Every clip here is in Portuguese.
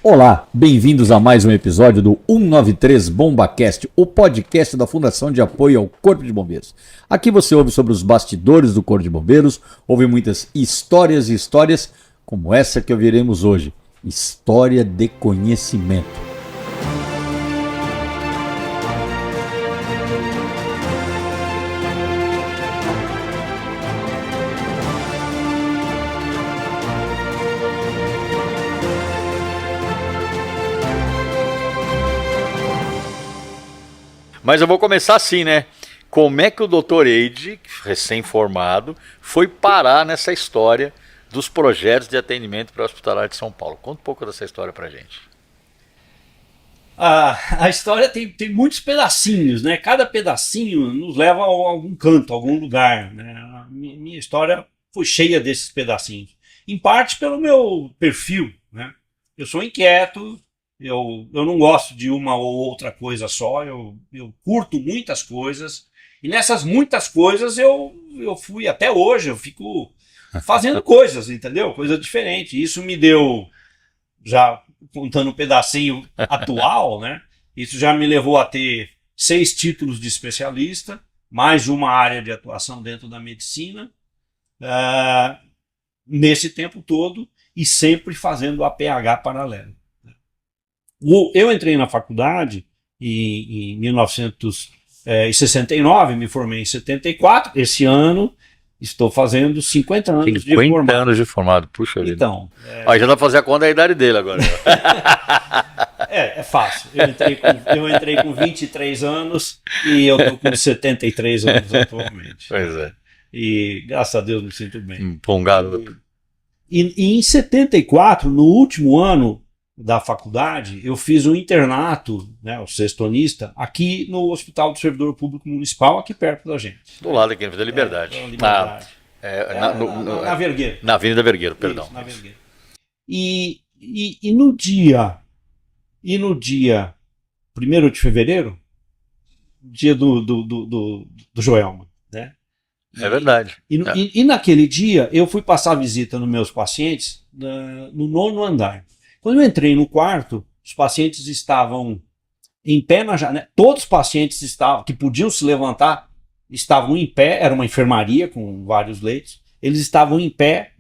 Olá, bem-vindos a mais um episódio do 193 BombaCast, o podcast da Fundação de Apoio ao Corpo de Bombeiros. Aqui você ouve sobre os bastidores do Corpo de Bombeiros, ouve muitas histórias e histórias como essa que ouviremos hoje, história de conhecimento. Mas eu vou começar assim, né? Como é que o Dr. Eide, recém-formado, foi parar nessa história dos projetos de atendimento pré-hospitalar de São Paulo? Conta um pouco dessa história pra gente. A história tem muitos pedacinhos, né? Cada pedacinho nos leva a algum canto, a algum lugar, né? A minha história foi cheia desses pedacinhos. Em parte pelo meu perfil, né? Eu sou inquieto. Eu não gosto de uma ou outra coisa só, eu curto muitas coisas, e nessas muitas coisas eu fui até hoje, eu fico fazendo coisas, entendeu? Coisa diferente. Isso me deu, já contando um pedacinho atual, né? Isso já me levou a ter 6 títulos de especialista, mais uma área de atuação dentro da medicina, nesse tempo todo, e sempre fazendo APH paralelo. Eu entrei na faculdade em 1969, me formei em 74. Esse ano estou fazendo 50 anos de formado. 50 anos de formado, puxa vida. Então, já dá pra fazer a conta da idade dele agora. É fácil. Eu entrei com 23 anos e eu estou com 73 anos atualmente. Pois é. E graças a Deus me sinto bem. Bom garoto. E em 74, no último ano da faculdade, eu fiz um internato, né, o sextonista, aqui no Hospital do Servidor Público Municipal, aqui perto da gente. Do lado aqui, na Liberdade. Na Vergueiro. Na Avenida Vergueiro, perdão. Isso, na Vergueiro. E no dia 1º de fevereiro, dia do Joelma, né? É verdade. E naquele dia, eu fui passar visita nos meus pacientes no 9º andar. Quando eu entrei no quarto, os pacientes estavam em pé na janela. Todos os pacientes que podiam se levantar estavam em pé. Era uma enfermaria com vários leitos. Eles estavam em pé,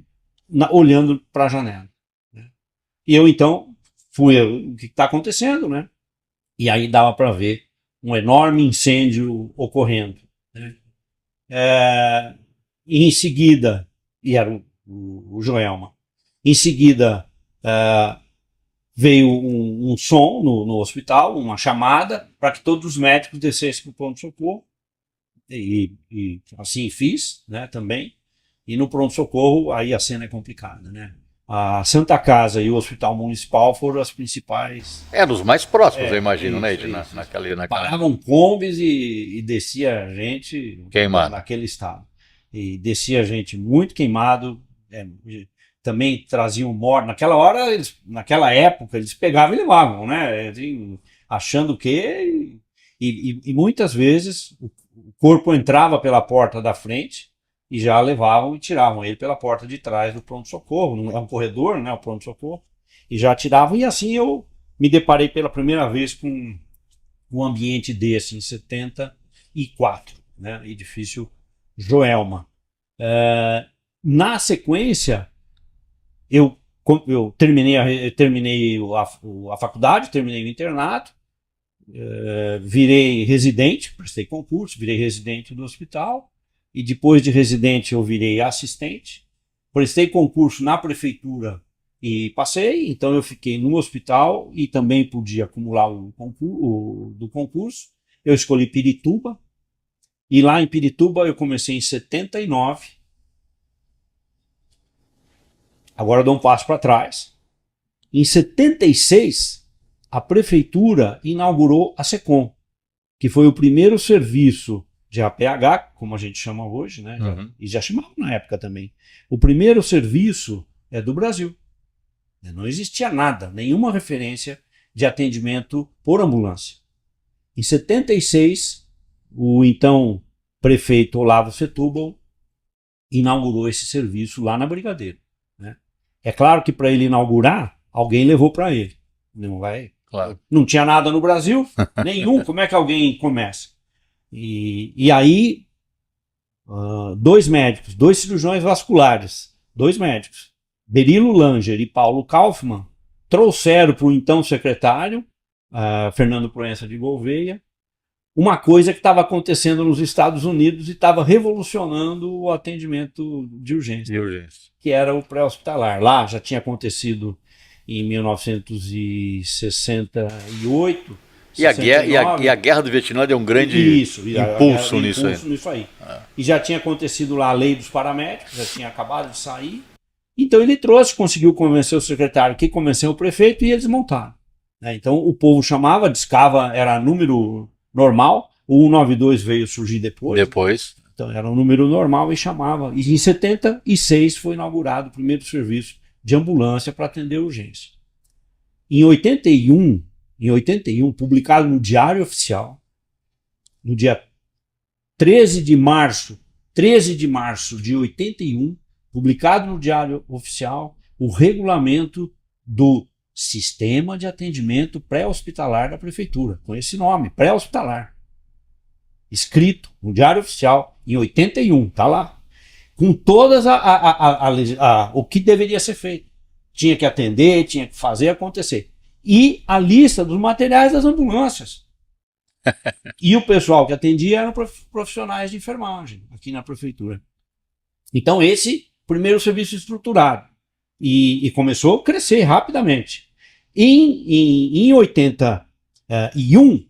olhando para a janela. Né? E eu então fui, o que está acontecendo, né? E aí dava para ver um enorme incêndio ocorrendo. Né? E em seguida, e era o Joelma, em seguida veio um som no hospital, uma chamada, para que todos os médicos descessem para o pronto-socorro, e assim fiz, né, também. E no pronto-socorro, aí a cena é complicada, né? A Santa Casa e o Hospital Municipal foram as principais... Os mais próximos, eu imagino, né, Ed? Paravam combis e descia gente queimado naquele estado. E descia gente muito queimado, também traziam morte. Naquela época, eles pegavam e levavam, né? Assim, achando que... E muitas vezes o corpo entrava pela porta da frente e já levavam e tiravam ele pela porta de trás do pronto-socorro. Não é um corredor, né? O pronto-socorro. E já tiravam. E assim eu me deparei pela primeira vez com um ambiente desse, em 74, né? Edifício Joelma. Na sequência, eu terminei a faculdade, terminei o internato, virei residente, prestei concurso, virei residente do hospital, e depois de residente eu virei assistente, prestei concurso na prefeitura e passei, então eu fiquei no hospital e também podia acumular o concurso. Eu escolhi Pirituba, e lá em Pirituba eu comecei em 79. Agora eu dou um passo para trás. Em 76, a prefeitura inaugurou a SECOM, que foi o primeiro serviço de APH, como a gente chama hoje, né? Uhum. E já chamava na época também. O primeiro serviço do Brasil. Não existia nada, nenhuma referência de atendimento por ambulância. Em 76, o então prefeito Olavo Setúbal inaugurou esse serviço lá na Brigadeiro. Né? É claro que para ele inaugurar, alguém levou para ele. Não vai. Claro. Não tinha nada no Brasil, nenhum. Como é que alguém começa? E aí, 2 médicos, 2 cirurgiões vasculares, 2 médicos, Berilo Langer e Paulo Kaufmann, trouxeram para o então secretário, Fernando Proença de Gouveia, uma coisa que estava acontecendo nos Estados Unidos e estava revolucionando o atendimento de urgência, que era o pré-hospitalar. Lá já tinha acontecido em 1968. E a guerra do Vietnã deu um grande impulso nisso aí. E já tinha acontecido lá a lei dos paramédicos, já tinha acabado de sair. Então ele conseguiu convencer o secretário, que convenceu o prefeito, e eles montaram. Então o povo chamava, discava, era número normal, o 192 veio surgir depois. Então era um número normal e chamava. E em 76 foi inaugurado o primeiro serviço de ambulância para atender urgência. Em 81, publicado no Diário Oficial, no dia 13 de março de 81, publicado no Diário Oficial, o regulamento do Sistema de Atendimento Pré-Hospitalar da Prefeitura, com esse nome, pré-hospitalar. Escrito no Diário Oficial, em 81, tá lá. Com todas o que deveria ser feito. Tinha que atender, tinha que fazer acontecer. E a lista dos materiais das ambulâncias. E o pessoal que atendia eram profissionais de enfermagem, aqui na prefeitura. Então esse primeiro serviço estruturado. E começou a crescer rapidamente. Em 81,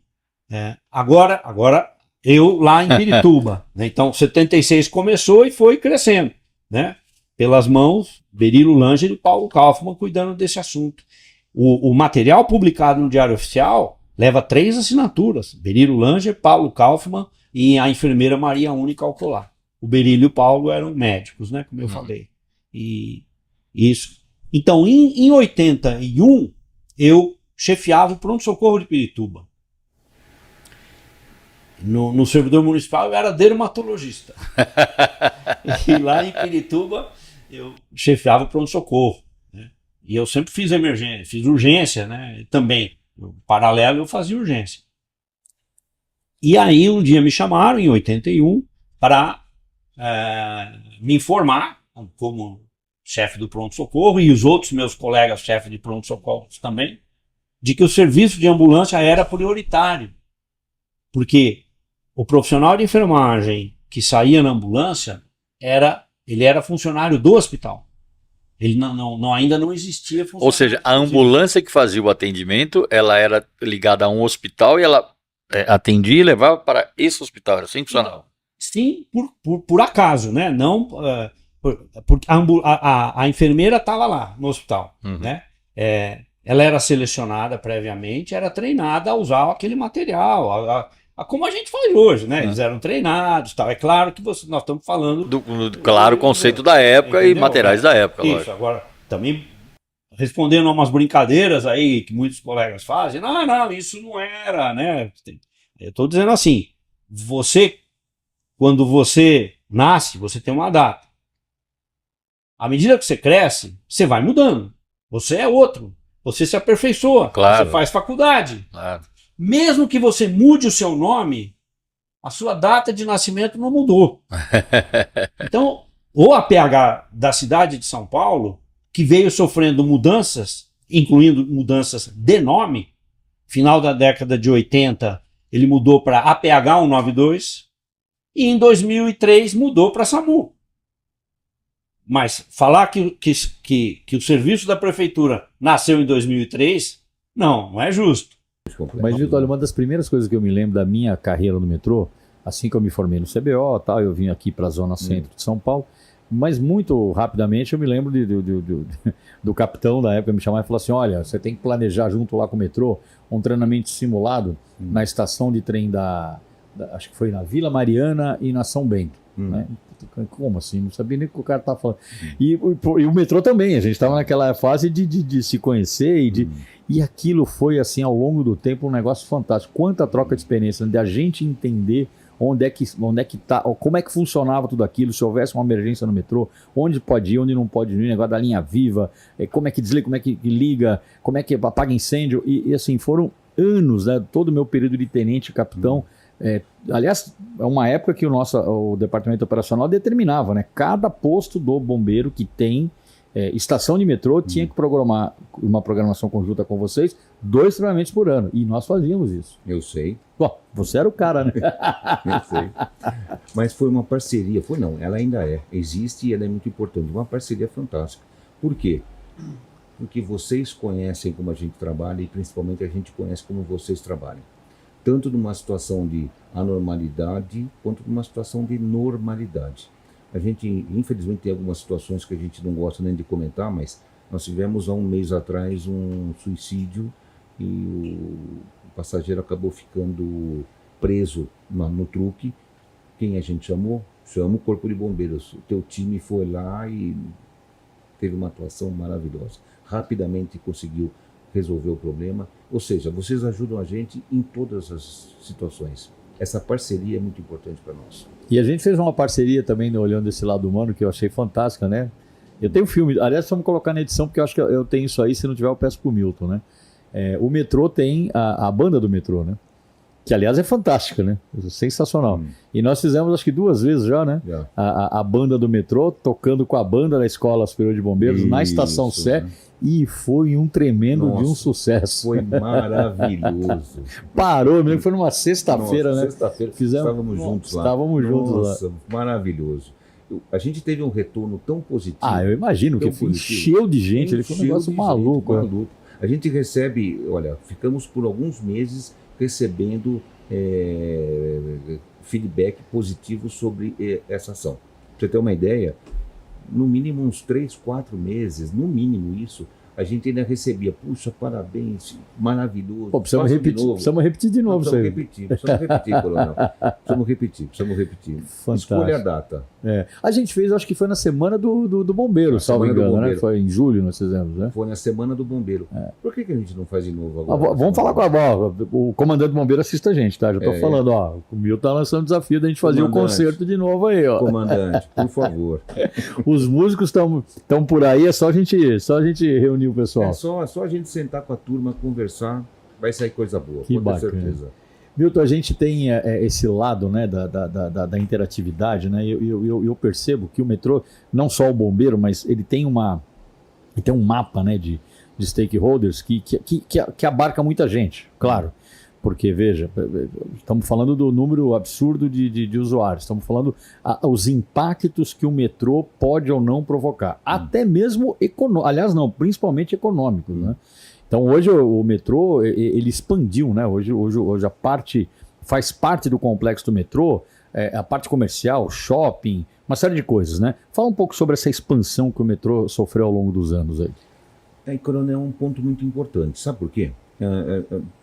agora eu lá em Pirituba. Né? Então 76 começou e foi crescendo. Né? Pelas mãos, Berilo Langer e Paulo Kaufmann cuidando desse assunto. O material publicado no Diário Oficial leva 3 assinaturas. Berilo Langer, Paulo Kaufmann e a enfermeira Maria Única Alcolar. O Berilo e o Paulo eram médicos, né, como eu falei. E isso. Então, em 81, eu chefiava o pronto-socorro de Pirituba. No servidor municipal eu era dermatologista. E lá em Pirituba eu chefiava o pronto-socorro. Né? E eu sempre fiz emergência, fiz urgência, né? Também. Paralelo eu fazia urgência. E aí um dia me chamaram, em 81, para me informar, como chefe do pronto-socorro, e os outros meus colegas chefes de pronto-socorro também, de que o serviço de ambulância era prioritário. Porque o profissional de enfermagem que saía na ambulância, ele era funcionário do hospital. Ele ainda não existia funcionário. Ou seja, a ambulância que fazia o atendimento, ela era ligada a um hospital e ela atendia e levava para esse hospital, era assim que funcionava? Sim, por acaso, né? Não, porque a enfermeira estava lá no hospital, né? Ela era selecionada previamente, era treinada a usar aquele material, como a gente faz hoje, né? Eles eram treinados, tal. É claro que nós estamos falando claro, conceito da época, entendeu? E materiais da época. Isso, lógico. Agora, também respondendo a umas brincadeiras aí que muitos colegas fazem, não, isso não era, né? Eu estou dizendo assim, quando você nasce, você tem uma data. À medida que você cresce, você vai mudando. Você é outro. Você se aperfeiçoa. Claro. Você faz faculdade. Claro. Mesmo que você mude o seu nome, a sua data de nascimento não mudou. Então, o APH da cidade de São Paulo, que veio sofrendo mudanças, incluindo mudanças de nome, final da década de 80, ele mudou para APH 192, e em 2003 mudou para SAMU. Mas falar que o serviço da prefeitura nasceu em 2003, não é justo. Mas, Vitor, olha, uma das primeiras coisas que eu me lembro da minha carreira no metrô, assim que eu me formei no CBO, tal, eu vim aqui para a zona centro de São Paulo, mas muito rapidamente eu me lembro do capitão da época me chamar e falar assim, olha, você tem que planejar junto lá com o metrô um treinamento simulado na estação de trem acho que foi na Vila Mariana e na São Bento. Né? Como assim? Não sabia nem o que o cara estava falando. E o metrô também, a gente estava naquela fase de se conhecer e aquilo foi assim ao longo do tempo um negócio fantástico. Quanta troca de experiência, de a gente entender onde é que tá, como é que funcionava tudo aquilo, se houvesse uma emergência no metrô, onde pode ir, onde não pode ir, negócio da linha viva, como é que desliga, como é que liga, como é que apaga incêndio, e assim, foram anos, né, todo o meu período de tenente, capitão. Aliás, é uma época que o departamento operacional determinava, né, cada posto do bombeiro que tem estação de metrô tinha que programar uma programação conjunta com vocês 2 treinamentos por ano. E nós fazíamos isso. Eu sei. Bom, você era o cara, né? Eu sei. Mas foi uma parceria. Ela ainda existe e ela é muito importante. Uma parceria fantástica. Por quê? Porque vocês conhecem como a gente trabalha e principalmente a gente conhece como vocês trabalham. Tanto numa situação de anormalidade quanto numa situação de normalidade. A gente, infelizmente, tem algumas situações que a gente não gosta nem de comentar, mas nós tivemos há um mês atrás um suicídio e o passageiro acabou ficando preso no truque. Quem a gente chamou? Chama o Corpo de Bombeiros. O teu time foi lá e teve uma atuação maravilhosa. Rapidamente conseguiu resolver o problema. Ou seja, vocês ajudam a gente em todas as situações. Essa parceria é muito importante para nós. E a gente fez uma parceria também, olhando esse lado humano, que eu achei fantástica, né? Eu tenho filme, aliás, vamos colocar na edição, porque eu acho que eu tenho isso aí, se não tiver eu peço pro Milton, né? O metrô tem a banda do metrô, né? Que, aliás, é fantástica, né? Sensacional. E nós fizemos, acho que 2 vezes já, né? Já. A banda do metrô, tocando com a banda da Escola Superior de Bombeiros, na Estação Sé, né? E foi um tremendo de um Nossa, sucesso. Foi maravilhoso. Parou, mesmo, foi numa sexta-feira, né? Sexta-feira, Fizemos, estávamos juntos lá. Estávamos juntos lá. Nossa, maravilhoso. A gente teve um retorno tão positivo. Eu imagino que encheu de gente, ele foi um negócio maluco. Maluco. A gente recebe, olha, ficamos por alguns meses recebendo feedback positivo sobre essa ação. Pra você ter uma ideia, no mínimo uns 3, 4 meses, no mínimo isso, a gente ainda recebia, puxa, parabéns, maravilhoso. Pô, precisamos repetir de novo. Precisamos repetir, coronel. Precisamos repetir. Fantástico. Escolha a data. A gente fez, acho que foi na semana do bombeiro, salvo engano, né? Foi em julho nós fizemos, né? Foi na semana do bombeiro. Por que a gente não faz de novo agora? Vamos falar com o comandante bombeiro assiste a gente, tá? Já tô falando, o Milton tá lançando o desafio da gente fazer o concerto de novo aí, ó. Comandante, por favor. Os músicos estão por aí, é só a gente reunir o pessoal. É só a gente sentar com a turma, conversar, vai sair coisa boa, que com bacana. certeza. Milton, a gente tem esse lado, né, da interatividade, né? Eu percebo que o metrô, não só o bombeiro, mas ele tem um mapa, né, de stakeholders que abarca muita gente, claro. Porque, veja, estamos falando do número absurdo de usuários, estamos falando os impactos que o metrô pode ou não provocar, até mesmo principalmente econômicos, né? Então, hoje o metrô, ele expandiu, né? Hoje a parte, faz parte do complexo do metrô, a parte comercial, shopping, uma série de coisas, né? Fala um pouco sobre essa expansão que o metrô sofreu ao longo dos anos aí. Coronel, é um ponto muito importante, sabe por quê?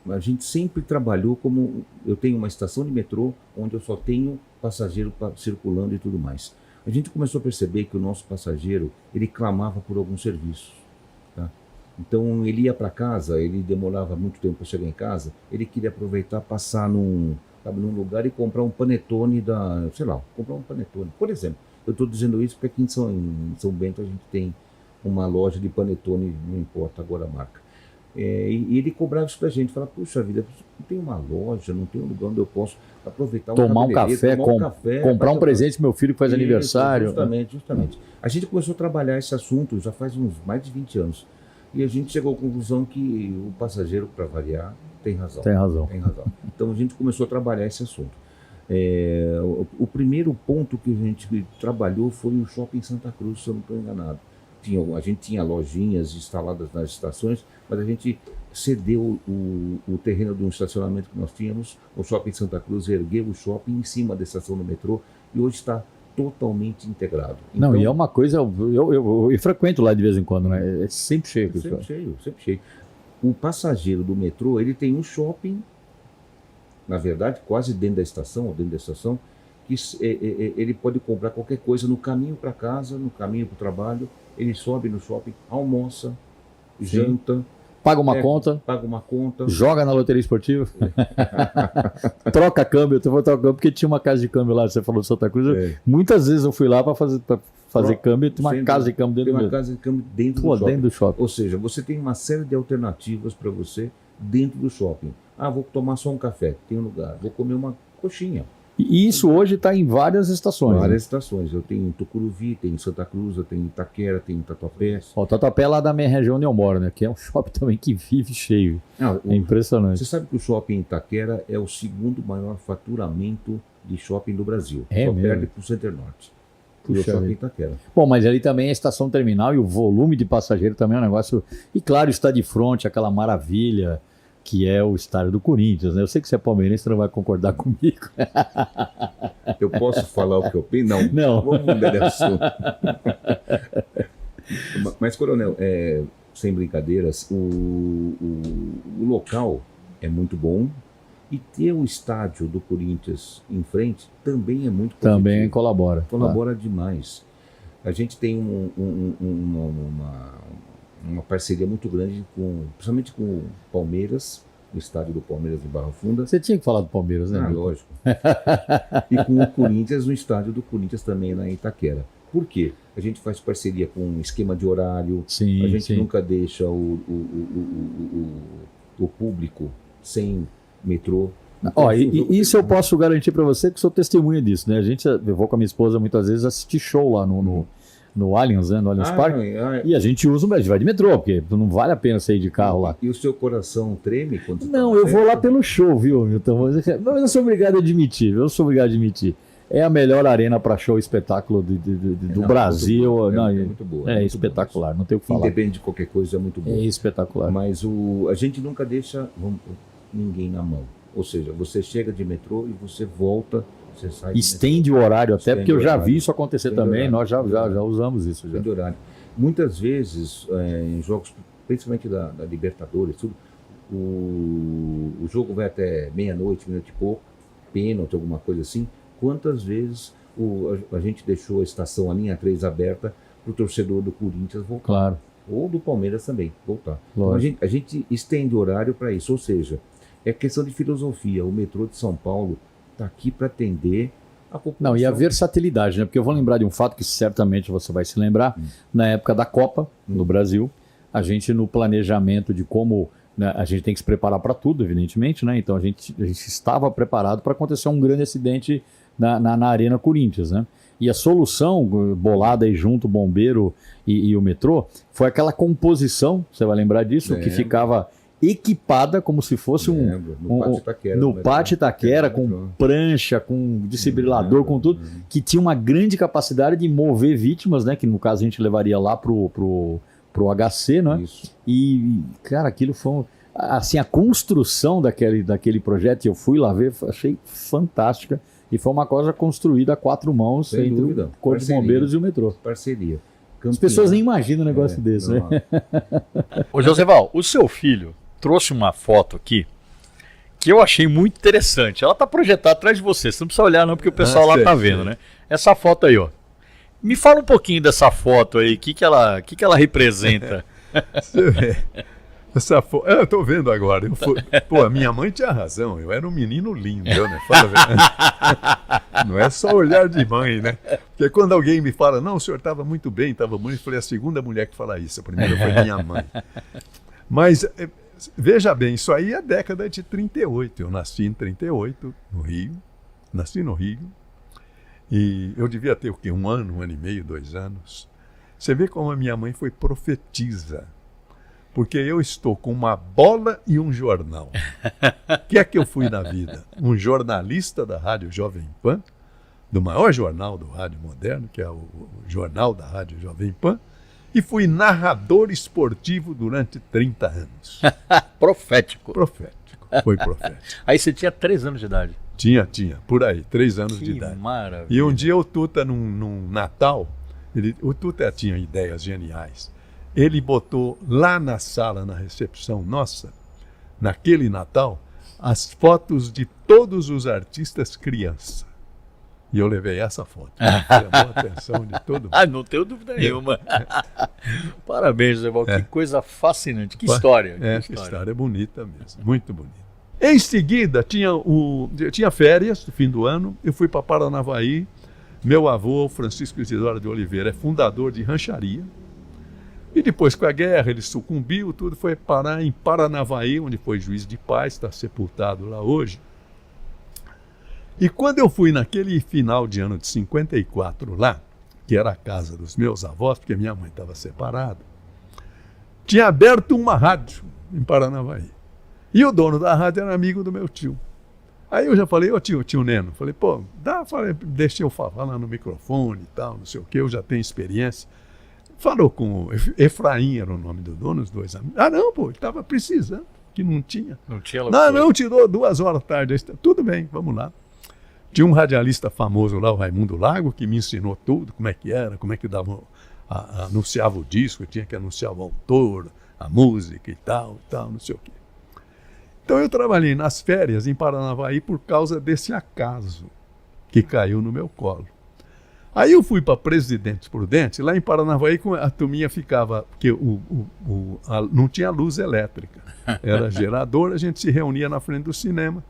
A gente sempre trabalhou como... Eu tenho uma estação de metrô onde eu só tenho passageiro circulando e tudo mais. A gente começou a perceber que o nosso passageiro, ele clamava por alguns serviços, tá? Então ele ia para casa, ele demorava muito tempo para chegar em casa, ele queria aproveitar, passar num lugar e comprar um panetone comprar um panetone. Por exemplo, eu estou dizendo isso porque aqui em São Bento a gente tem uma loja de panetone, não importa agora a marca. E ele cobrava isso da gente, falava, puxa vida, não tem uma loja, não tem um lugar onde eu posso aproveitar tomar um café, comprar um presente pro meu filho que faz aniversário. Justamente. A gente começou a trabalhar esse assunto já faz uns mais de 20 anos. E a gente chegou à conclusão que o passageiro, para variar, tem razão. Tem razão. Então a gente começou a trabalhar esse assunto. O primeiro ponto que a gente trabalhou foi o Shopping Santa Cruz, se eu não estou enganado. A gente tinha lojinhas instaladas nas estações, mas a gente cedeu o terreno de um estacionamento que nós tínhamos, o Shopping Santa Cruz ergueu o shopping em cima da estação do metrô e hoje está totalmente integrado. Então, e é uma coisa, eu frequento lá de vez em quando, né? É sempre cheio. Sempre cheio. O passageiro do metrô, ele tem um shopping, na verdade, quase dentro da estação, que ele pode comprar qualquer coisa no caminho para casa, no caminho para o trabalho. Ele sobe no shopping, almoça, janta, Paga uma conta, joga na loteria esportiva, troca câmbio. Eu vou trocar câmbio porque tinha uma casa de câmbio lá, você falou de Santa Cruz. Muitas vezes eu fui lá para fazer câmbio e tem uma casa de câmbio dentro do shopping. Tem uma casa de câmbio dentro do shopping. Ou seja, você tem uma série de alternativas para você dentro do shopping. Vou tomar só um café, tem um lugar. Vou comer uma coxinha. E isso hoje está em várias estações. Várias estações. Eu tenho em Tucuruvi, tenho em Santa Cruz, eu tenho em Itaquera, tenho em Tatuapé. O Tatuapé é lá da minha região onde eu moro, né? Que é um shopping também que vive cheio. É impressionante. Você sabe que o shopping em Itaquera é o segundo maior faturamento de shopping do Brasil. É só mesmo? perde para o Center Norte. E o shopping Itaquera. Bom, mas ali também é a estação terminal e o volume de passageiro também é um negócio... E claro, está de frente, aquela maravilha que é o estádio do Corinthians, né? Eu sei que você é palmeirense, você não vai concordar comigo. Eu posso falar o que eu penso? Não. Vamos mudar de assunto. Mas, Coronel, sem brincadeiras, o local é muito bom e ter o estádio do Corinthians em frente também é muito positivo. Também colabora. Colabora demais. A gente tem uma parceria muito grande, principalmente com o Palmeiras, o estádio do Palmeiras de Barra Funda. Você tinha que falar do Palmeiras, né? Lógico. E com o Corinthians, no estádio do Corinthians também lá em Itaquera. Por quê? A gente faz parceria com um esquema de horário, sim, a gente nunca deixa o público sem metrô. Então, isso eu posso garantir para você que sou testemunha disso, né? Eu vou com a minha esposa muitas vezes assistir show lá no Allianz, né? No Allianz Parque. E a gente vai de metrô, porque não vale a pena sair de carro lá. E o seu coração treme quando você Não, eu vou lá pelo show, viu, Milton? Mas eu sou obrigado a admitir, É a melhor arena para show espetáculo do Brasil. É muito boa. É espetacular, não tem o que falar. Independente de qualquer coisa, é muito bom. É espetacular. Mas a gente nunca deixa ninguém na mão. Ou seja, você chega de metrô e você volta, você sai. Estende o horário até, porque eu já vi isso acontecer também, nós já usamos isso. Estende horário. Muitas vezes, em jogos, principalmente da Libertadores, tudo, o jogo vai até meia-noite, meia-noite e pouco, pênalti, alguma coisa assim. Quantas vezes a gente deixou a estação, a linha 3 aberta, para o torcedor do Corinthians voltar? Claro. Ou do Palmeiras também, voltar. Então, a gente estende o horário para isso, ou seja, é questão de filosofia. O metrô de São Paulo está aqui para atender a população. Não, e a versatilidade, né? Porque eu vou lembrar de um fato que certamente você vai se lembrar. Na época da Copa, no Brasil, a gente no planejamento de como... Né, a gente tem que se preparar para tudo, evidentemente, né? Então a gente estava preparado para acontecer um grande acidente na Arena Corinthians, né? E a solução, bolada aí junto, o bombeiro e o metrô, foi aquela composição, você vai lembrar disso, que ficava equipada como se fosse no Pátio Itaquera, com prancha, com desfibrilador, com tudo, que tinha uma grande capacidade de mover vítimas, né? Que no caso a gente levaria lá pro HC, né? Isso. E, cara, aquilo foi assim, a construção daquele projeto, eu fui lá ver, achei fantástica. E foi uma coisa construída a 4 mãos, sem entre dúvida. O Corpo de Bombeiros e o metrô. Parceria. As pessoas nem imaginam um negócio desse, né? Ô, Joseval, o seu filho trouxe uma foto aqui que eu achei muito interessante. Ela tá projetada atrás de você não precisa olhar não, porque o pessoal lá tá vendo, né? Essa foto aí, ó. Me fala um pouquinho dessa foto aí, o que ela representa? Você vê, essa foto, eu tô vendo agora. Pô, a minha mãe tinha razão, eu era um menino lindo, né? Não é só olhar de mãe, né? Porque quando alguém me fala, não, o senhor estava muito bem, estava bonito, eu falei, a segunda mulher que fala isso, a primeira foi minha mãe. Mas, veja bem, isso aí é a década de 38, eu nasci em 38, no Rio, e eu devia ter o quê? 1 ano, 1 ano e meio, 2 anos. Você vê como a minha mãe foi profetisa. Porque eu estou com uma bola e um jornal. O que é que eu fui na vida? Um jornalista da Rádio Jovem Pan, do maior jornal do rádio moderno, que é o Jornal da Rádio Jovem Pan, e fui narrador esportivo durante 30 anos. Profético. Foi profético. Aí você tinha 3 anos de idade. Tinha, por aí, 3 anos de idade. Maravilha. E um dia o Tuta, num Natal, o Tuta tinha ideias geniais. Ele botou lá na sala, na recepção nossa, naquele Natal, as fotos de todos os artistas criança. E eu levei essa foto. Chamou a atenção de todo mundo. Ah, não tenho dúvida nenhuma. Parabéns, José Val, que coisa fascinante. Que história. Que história bonita mesmo, muito bonita. Em seguida, tinha férias no fim do ano, eu fui para Paranavaí. Meu avô, Francisco Isidoro de Oliveira, é fundador de rancharia. E depois, com a guerra, ele sucumbiu, tudo foi parar em Paranavaí, onde foi juiz de paz, está sepultado lá hoje. E quando eu fui naquele final de ano de 54 lá, que era a casa dos meus avós, porque minha mãe estava separada, tinha aberto uma rádio em Paranavaí. E o dono da rádio era amigo do meu tio. Aí eu já falei, ô tio Neno, falei, pô, deixa eu falar no microfone e tal, não sei o quê, eu já tenho experiência. Falou com Efraim, era o nome do dono, os dois amigos. Ah, não, pô, ele estava precisando, que não tinha. Não tinha Não, tirou 2 horas da tarde. Tudo bem, vamos lá. Tinha um radialista famoso lá, o Raimundo Lago, que me ensinou tudo, como é que era, como é que anunciava o disco, tinha que anunciar o autor, a música e tal, não sei o quê. Então eu trabalhei nas férias em Paranavaí por causa desse acaso que caiu no meu colo. Aí eu fui para Presidente Prudente, lá em Paranavaí a turminha ficava, porque não tinha luz elétrica, era gerador, a gente se reunia na frente do cinema.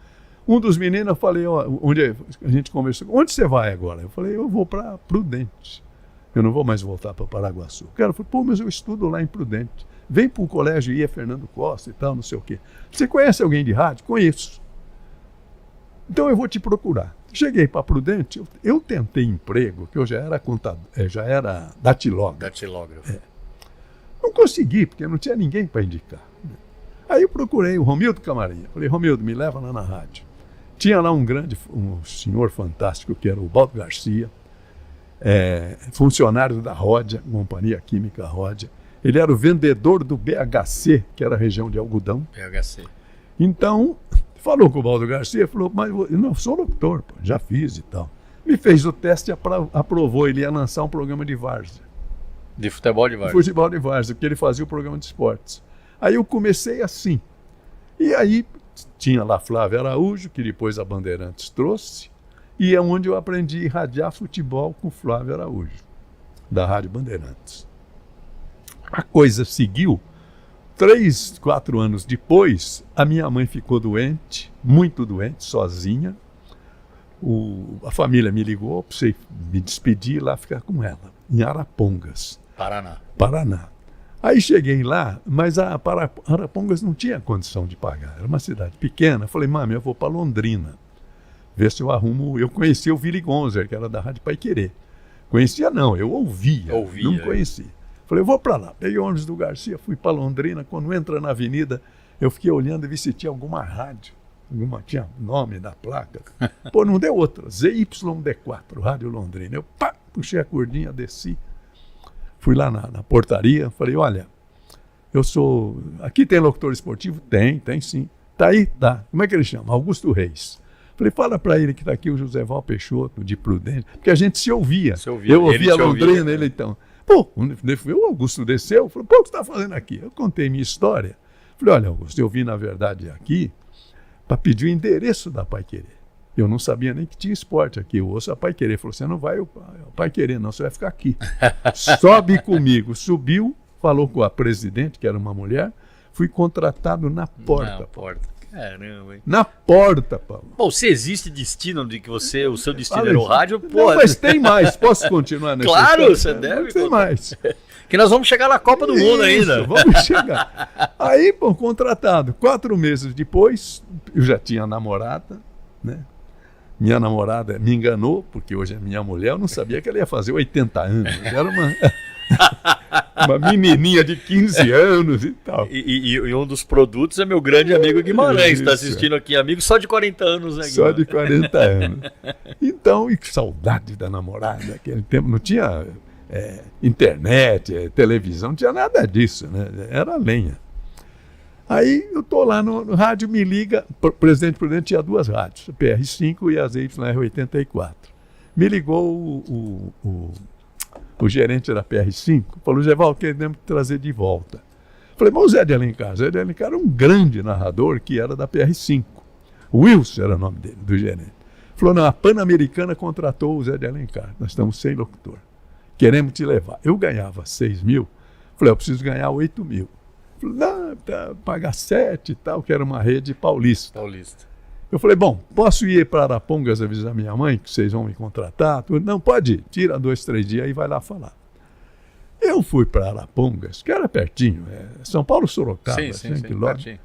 Um dos meninos, eu falei, onde a gente conversou, onde você vai agora? Eu falei, eu vou para Prudente, eu não vou mais voltar para Paraguaçu. O cara falou, pô, mas eu estudo lá em Prudente. Vem para o colégio IA Fernando Costa e tal, não sei o quê. Você conhece alguém de rádio? Conheço. Então eu vou te procurar. Cheguei para Prudente, eu tentei emprego, que eu já era contador, já era datilógrafo. Não consegui, porque não tinha ninguém para indicar. Aí eu procurei o Romildo Camarinha. Falei, Romildo, me leva lá na rádio. Tinha lá um senhor fantástico, que era o Baldo Garcia, funcionário da Ródia, Companhia Química Ródia. Ele era o vendedor do BHC, que era a região de algodão. BHC. Então, falou com o Baldo Garcia, falou, mas eu não sou locutor, pô, já fiz e tal. Me fez o teste e aprovou, ele ia lançar um programa de várzea. De futebol de várzea. Futebol de várzea, porque ele fazia o programa de esportes. Aí eu comecei assim. E aí tinha lá Flávio Araújo, que depois a Bandeirantes trouxe, e é onde eu aprendi a irradiar futebol com Flávio Araújo, da Rádio Bandeirantes. A coisa seguiu. 3, 4 anos depois, a minha mãe ficou doente, muito doente, sozinha. A família me ligou para você me despedir e lá ficar com ela, em Arapongas. Paraná. Aí cheguei lá, mas a Arapongas não tinha condição de pagar, era uma cidade pequena. Falei, mãe, eu vou para Londrina, ver se eu arrumo. Eu conhecia o Willy Gonzer, que era da Rádio Paiquerê. Conhecia não, eu ouvia. Não conhecia. Falei, eu vou para lá. Peguei o ônibus do Garcia, fui para Londrina. Quando entra na avenida, eu fiquei olhando e vi se tinha alguma rádio. Tinha nome na placa. Pô, não deu outra. ZYD4, Rádio Londrina. Eu puxei a cordinha, desci. Fui lá na portaria, falei, olha, eu sou... Aqui tem locutor esportivo? Tem sim. Tá aí? Tá. Como é que ele chama? Augusto Reis. Falei, fala para ele que tá aqui o José Val Peixoto, de Prudente. Porque a gente se ouvia. Eu ouvia Londrina, ele então... Pô, o Augusto desceu, falou, pô, o que você está fazendo aqui? Eu contei minha história. Falei, olha, Augusto, eu vim, na verdade, aqui para pedir o endereço da Paiquerê. Eu não sabia nem que tinha esporte aqui. Eu ouço a Paiquerê. Falou, você não vai ao Paiquerê, não, você vai ficar aqui. Sobe comigo. Subiu, falou com a presidente, que era uma mulher. Fui contratado na porta. Caramba, hein? Na porta, Paulo. Bom, se existe destino de que o seu destino era o rádio, pô. Não, mas tem mais. Posso continuar nessa Claro, história? você deve. Tem mais. Que nós vamos chegar na Copa do Mundo ainda. Vamos chegar. Aí, bom, contratado. 4 meses depois, eu já tinha namorada, né? Minha namorada me enganou, porque hoje é minha mulher, eu não sabia que ela ia fazer 80 anos. Era uma menininha de 15 anos e tal. E um dos produtos é meu grande amigo Guimarães, está assistindo aqui, amigo só de 40 anos, né, Guimarães? Só de 40 anos. Então, e que saudade da namorada. Naquele tempo não tinha internet, televisão, não tinha nada disso, né? Era lenha. Aí eu estou lá no rádio, me liga, Presidente Prudente tinha 2 rádios, a PR5 e a ZYR84. Me ligou o gerente da PR5, falou, Geval, queremos trazer de volta. Falei, mas o Zé de Alencar era um grande narrador que era da PR5. O Wilson era o nome dele, do gerente. Falou, não, a Pan-Americana contratou o Zé de Alencar. Nós estamos sem locutor. Queremos te levar. Eu ganhava 6 mil. Falei, eu preciso ganhar 8 mil. Falei, não, pagar 7 e tal, que era uma rede paulista. Eu falei, bom, posso ir para Arapongas avisar minha mãe que vocês vão me contratar? Não, pode ir. Tira 2, 3 dias e vai lá falar. Eu fui para Arapongas, que era pertinho. São Paulo, Sorocaba, 100 quilômetros.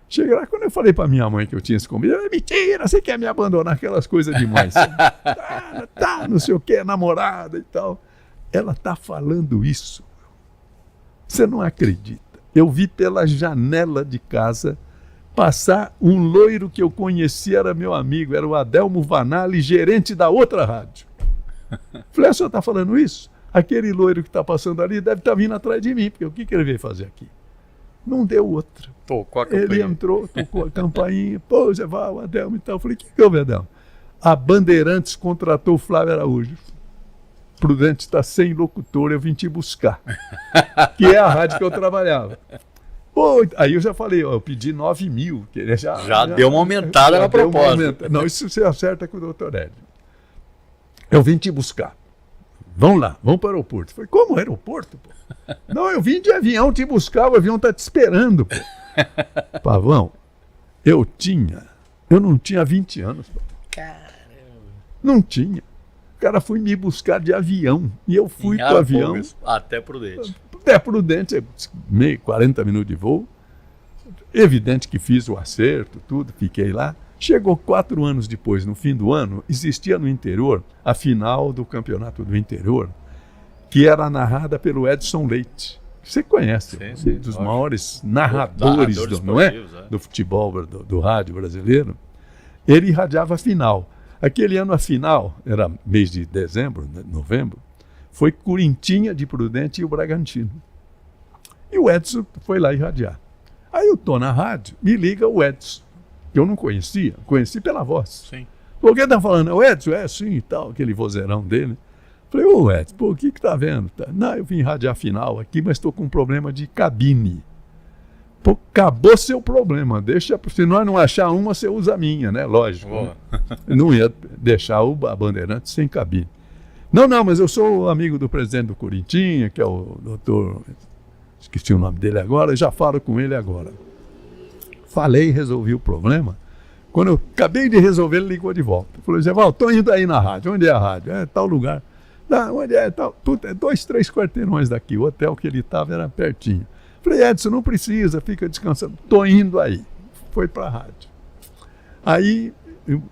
Cheguei lá, quando eu falei para minha mãe que eu tinha esse convite, mentira, você quer me abandonar, aquelas coisas demais. Não sei o que, namorada e tal. Ela tá falando isso. Você não acredita. Eu vi pela janela de casa passar um loiro que eu conhecia, era meu amigo, era o Adelmo Vanali, gerente da outra rádio. Falei, o senhor está falando isso? Aquele loiro que está passando ali deve estar vindo atrás de mim, porque o que ele veio fazer aqui? Não deu outra. Tocou a campainha. Ele entrou, tocou a campainha, pô, Zé Val, o Adelmo e tal. Eu falei, o que houve, Adelmo? A Bandeirantes contratou o Flávio Araújo. Prudente está sem locutor, eu vim te buscar. Que é a rádio que eu trabalhava. Pô, aí eu já falei, ó, eu pedi 9 mil. Que ele já deu uma aumentada na proposta. Não, isso você acerta com o doutor Hélio. Eu vim te buscar. Vamos lá, vamos para o aeroporto. Falei, como aeroporto? Pô? Não, eu vim de avião te buscar, o avião está te esperando. Pô. Pavão, eu não tinha 20 anos. Pô. Caramba. Não tinha. O cara foi me buscar de avião. E eu fui para o avião. Até Prudente. Até Prudente, 40 minutos de voo. Evidente que fiz o acerto, tudo, fiquei lá. Chegou 4 anos depois, no fim do ano, existia no interior a final do Campeonato do Interior, que era narrada pelo Edson Leite. Você conhece, sim, um dos maiores narradores do futebol, do rádio brasileiro. Ele irradiava a final. Aquele ano a final, era mês de dezembro, novembro, foi Corinthians de Prudente e o Bragantino. E o Edson foi lá irradiar. Aí eu estou na rádio, me liga o Edson, que eu não conhecia, conheci pela voz. Sim. Por que tá falando? O Edson, sim e tal, aquele vozeirão dele. Falei, ô Edson, pô, o que tá vendo? Não, eu vim irradiar a final aqui, mas estou com um problema de cabine. Pô, acabou seu problema, deixa, se nós não achar uma, você usa a minha, né? Lógico. Né? Não ia deixar a Bandeirante sem cabine. Não, mas eu sou amigo do presidente do Corinthians, que é o doutor, esqueci o nome dele agora, já falo com ele agora. Falei, resolvi o problema. Quando eu acabei de resolver, ele ligou de volta. Falou, Zé Val, tô indo aí na rádio. Onde é a rádio? É tal lugar. Não, onde é? Tal. Tudo, 2, 3 quarteirões daqui. O hotel que ele estava era pertinho. Falei, Edson, não precisa, fica descansando. Tô indo aí. Foi para a rádio. Aí eu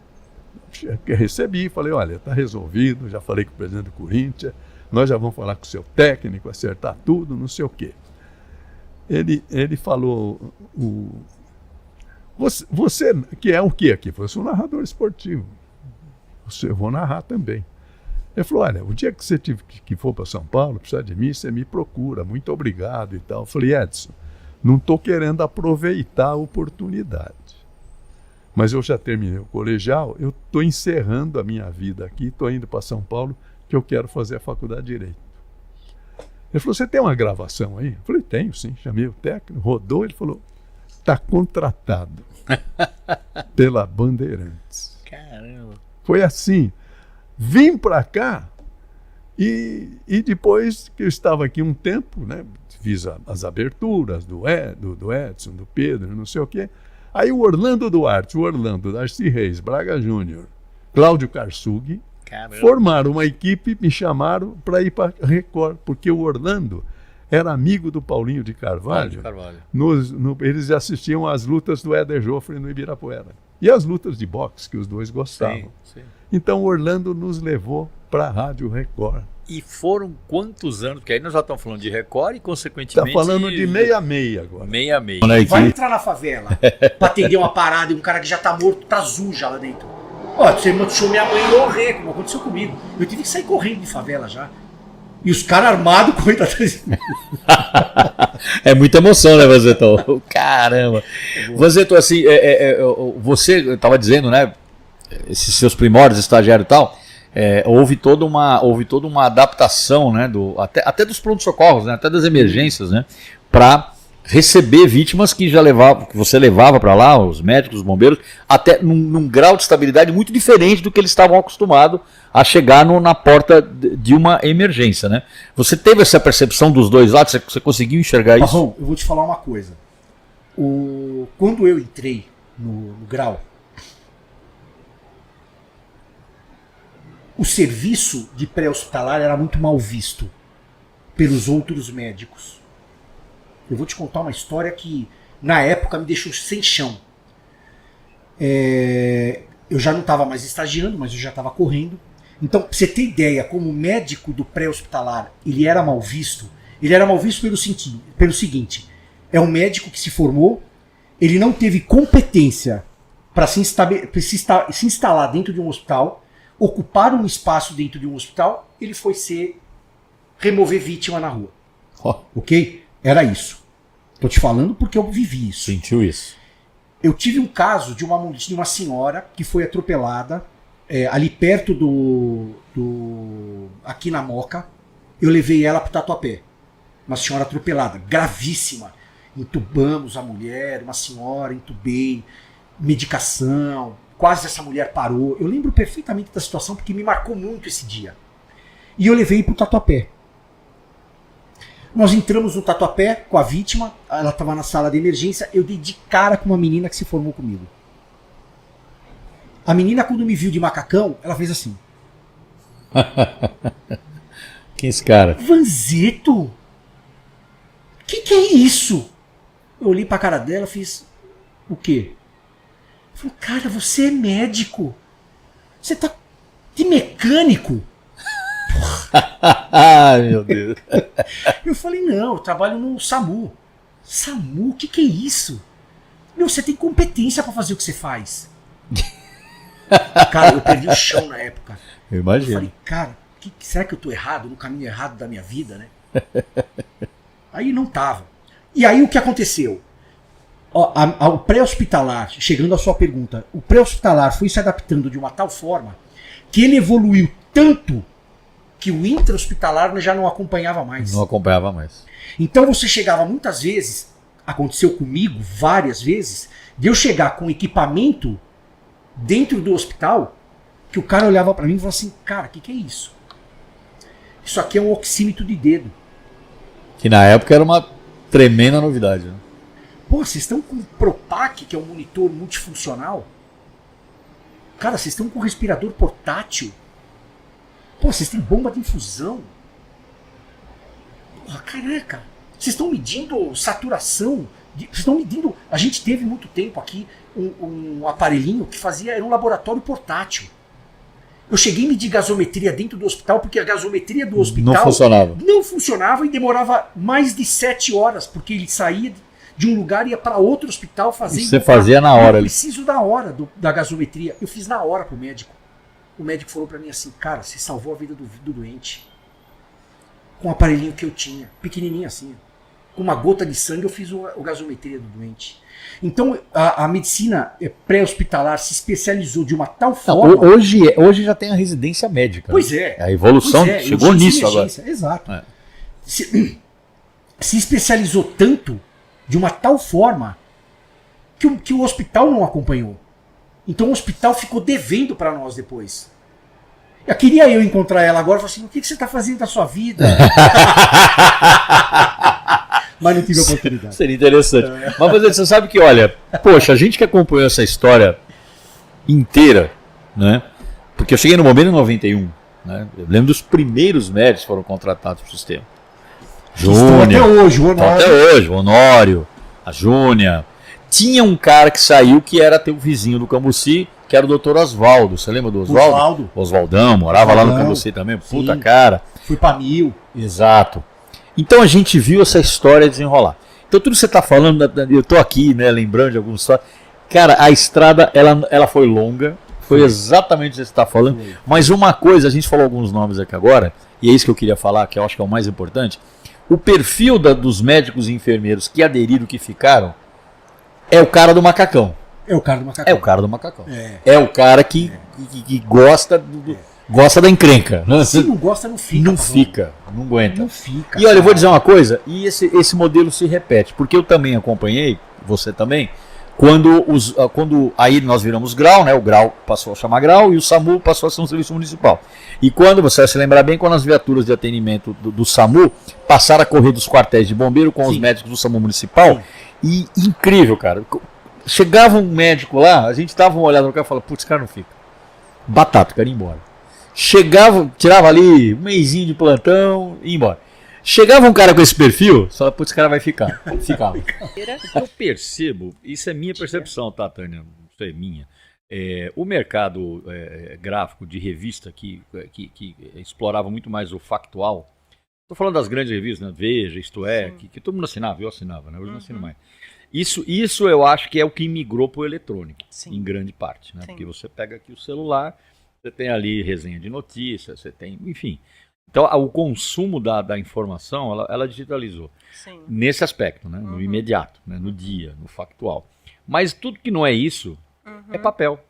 recebi, falei, olha, tá resolvido, já falei com o presidente do Corinthians, nós já vamos falar com o seu técnico, acertar tudo, não sei o quê. Ele falou, você que é o quê aqui? Eu sou narrador esportivo. Eu vou narrar também. Ele falou, olha, o dia que você que for para São Paulo, precisar de mim, você me procura, muito obrigado e tal. Eu falei, Edson, não estou querendo aproveitar a oportunidade. Mas eu já terminei o colegial, eu estou encerrando a minha vida aqui, estou indo para São Paulo, que eu quero fazer a faculdade de Direito. Ele falou, você tem uma gravação aí? Eu falei, tenho sim. Chamei o técnico, rodou, ele falou, está contratado pela Bandeirantes. Caramba. Foi assim. Vim para cá e depois que eu estava aqui um tempo, né, fiz as aberturas do Edson, do Pedro, não sei o quê. Aí o Orlando Duarte, Darcy Reis, Braga Júnior, Cláudio Karsug, formaram uma equipe, me chamaram para ir para Record, porque o Orlando era amigo do Paulinho de Carvalho. Eles assistiam às lutas do Éder Joffre no Ibirapuera. E as lutas de boxe, que os dois gostavam. Sim. Então o Orlando nos levou para a Rádio Record. E foram quantos anos? Porque aí nós já estamos falando de Record e, consequentemente... Está falando de 66 agora. 66. Vai entrar na favela para atender uma parada e um cara que já tá morto, tá azul já lá dentro. Ó, você deixou minha mãe morrer, como aconteceu comigo. Eu tive que sair correndo de favela já. E os caras armados correndo atrás de mim. É muita emoção, né, Vazetão? Caramba. Vazetão, assim, você estava dizendo, né, esses seus primórdios, estagiário e tal, houve toda uma adaptação, né, até dos prontos-socorros, né, até das emergências, né, para receber vítimas que já levava, que você levava para lá, os médicos, os bombeiros, até num grau de estabilidade muito diferente do que eles estavam acostumados a chegar na porta de uma emergência, né? Você teve essa percepção dos dois lados? Você conseguiu enxergar isso? Marrom, eu vou te falar uma coisa. Quando eu entrei no grau, o serviço de pré-hospitalar era muito mal visto pelos outros médicos. Eu vou te contar uma história que, na época, me deixou sem chão. Eu já não estava mais estagiando, mas eu já estava correndo. Então, pra você ter ideia, como médico do pré-hospitalar, ele era mal visto. Ele era mal visto pelo seguinte: é um médico que se formou, ele não teve competência para se instalar dentro de um hospital, ocupar um espaço dentro de um hospital, ele foi remover vítima na rua. Ok? Era isso. Tô te falando porque eu vivi isso. Sentiu isso? Eu tive um caso de uma senhora que foi atropelada ali perto aqui na Moca. Eu levei ela pro Tatuapé. Uma senhora atropelada, gravíssima. Entubamos a mulher, uma senhora, entubei, medicação. Quase essa mulher parou. Eu lembro perfeitamente da situação porque me marcou muito esse dia. E eu levei pro Tatuapé. Nós entramos no Tatuapé com a vítima, ela estava na sala de emergência, eu dei de cara com uma menina que se formou comigo. A menina, quando me viu de macacão, ela fez assim. Quem é esse cara? Vanzeto? Que é isso? Eu olhei pra cara dela e fiz, o quê? Eu falei, cara, você é médico. Você tá de mecânico. Ai, meu Deus. Eu falei, não, eu trabalho no SAMU. SAMU? O que é isso? Meu, você tem competência pra fazer o que você faz. Cara, eu perdi o chão na época. Eu imagino. Eu falei, cara, será que eu tô errado, no caminho errado da minha vida, né? Aí não tava. E aí o que aconteceu? O pré-hospitalar, chegando à sua pergunta, o pré-hospitalar foi se adaptando de uma tal forma que ele evoluiu tanto que o intra-hospitalar já não acompanhava mais. Não acompanhava mais. Então você chegava muitas vezes, aconteceu comigo várias vezes, de eu chegar com equipamento dentro do hospital, que o cara olhava pra mim e falava assim, cara, o que é isso? Isso aqui é um oxímetro de dedo. Que na época era uma tremenda novidade. Né? Pô, vocês estão com o Propac, que é um monitor multifuncional? Cara, vocês estão com respirador portátil? Pô, vocês têm bomba de infusão? Porra, caraca. Vocês estão medindo saturação? Vocês estão medindo... A gente teve muito tempo aqui um aparelhinho que era um laboratório portátil. Eu cheguei a medir gasometria dentro do hospital, porque a gasometria do hospital não funcionava e demorava mais de 7 horas, porque ele saía de um lugar e ia para outro hospital fazer... Você fazia na hora. Eu preciso da hora da gasometria. Eu fiz na hora pro médico. O médico falou pra mim assim, cara, você salvou a vida do doente. Com o aparelhinho que eu tinha, pequenininho assim. Com uma gota de sangue eu fiz a gasometria do doente. Então a medicina pré-hospitalar se especializou de uma tal forma... Não, hoje já tem a residência médica. Pois né? A evolução chegou nisso agora. Exato. Se especializou tanto, de uma tal forma, que o hospital não acompanhou. Então o hospital ficou devendo para nós depois. Eu queria encontrar ela agora e falar assim, o que você está fazendo da sua vida? Mas não tive oportunidade. Seria interessante. Mas você sabe que, olha, poxa, a gente que acompanhou essa história inteira, né? Porque eu cheguei no Bombeiro em 91, né? Eu lembro dos primeiros médicos que foram contratados para o sistema. Júnior. Até hoje, o Honório. Até hoje, o Honório, a Júnia. Tinha um cara que saiu que era teu vizinho do Cambuci, que era o Dr. Oswaldo. Você lembra do Oswaldo? Oswaldão, morava lá no Cambuci também. Puta sim. Cara. Fui pra 1000. Exato. Então a gente viu essa história desenrolar. Então tudo que você está falando, eu estou aqui, né, lembrando de algumas histórias. Cara, a estrada, ela foi longa, foi exatamente o que você está falando. Foi. Mas uma coisa, a gente falou alguns nomes aqui agora, e é isso que eu queria falar, que eu acho que é o mais importante. O perfil dos médicos e enfermeiros que aderiram, que ficaram, é o cara do macacão. É o cara do macacão. É o cara do macacão. É o cara que gosta Gosta da encrenca. Né? Se não gosta, não fica. Não Pavão. fica, não aguenta. Não fica. E olha, eu vou cara. dizer uma coisa, e esse modelo se repete, porque eu também acompanhei, você também, quando aí nós viramos grau, né? O grau passou a chamar grau e o SAMU passou a ser um serviço municipal. E quando, você vai se lembrar bem, quando as viaturas de atendimento do SAMU passaram a correr dos quartéis de bombeiro com os médicos do SAMU municipal, e incrível, cara. Chegava um médico lá, a gente dava uma olhada no cara e falava, putz, esse cara não fica. Batata, o cara ia embora. Chegava, tirava ali um mêsinho de plantão e ia embora. Chegava um cara com esse perfil, só putz, esse cara vai ficar. Ficava. Eu percebo, isso é minha percepção, tá, Tânia? Isso é minha. O mercado gráfico de revista que explorava muito mais o factual. Estou falando das grandes revistas, né? Veja, Isto É, que todo mundo assinava, eu assinava, né? Hoje não assino mais. Isso eu acho que é o que migrou para o eletrônico, em grande parte, né? Sim. Porque você pega aqui o celular, você tem ali resenha de notícias, você tem, enfim. Então, o consumo da informação, ela digitalizou. Sim. Nesse aspecto, né? No imediato, né? No dia, no factual. Mas tudo que não é isso, é papel.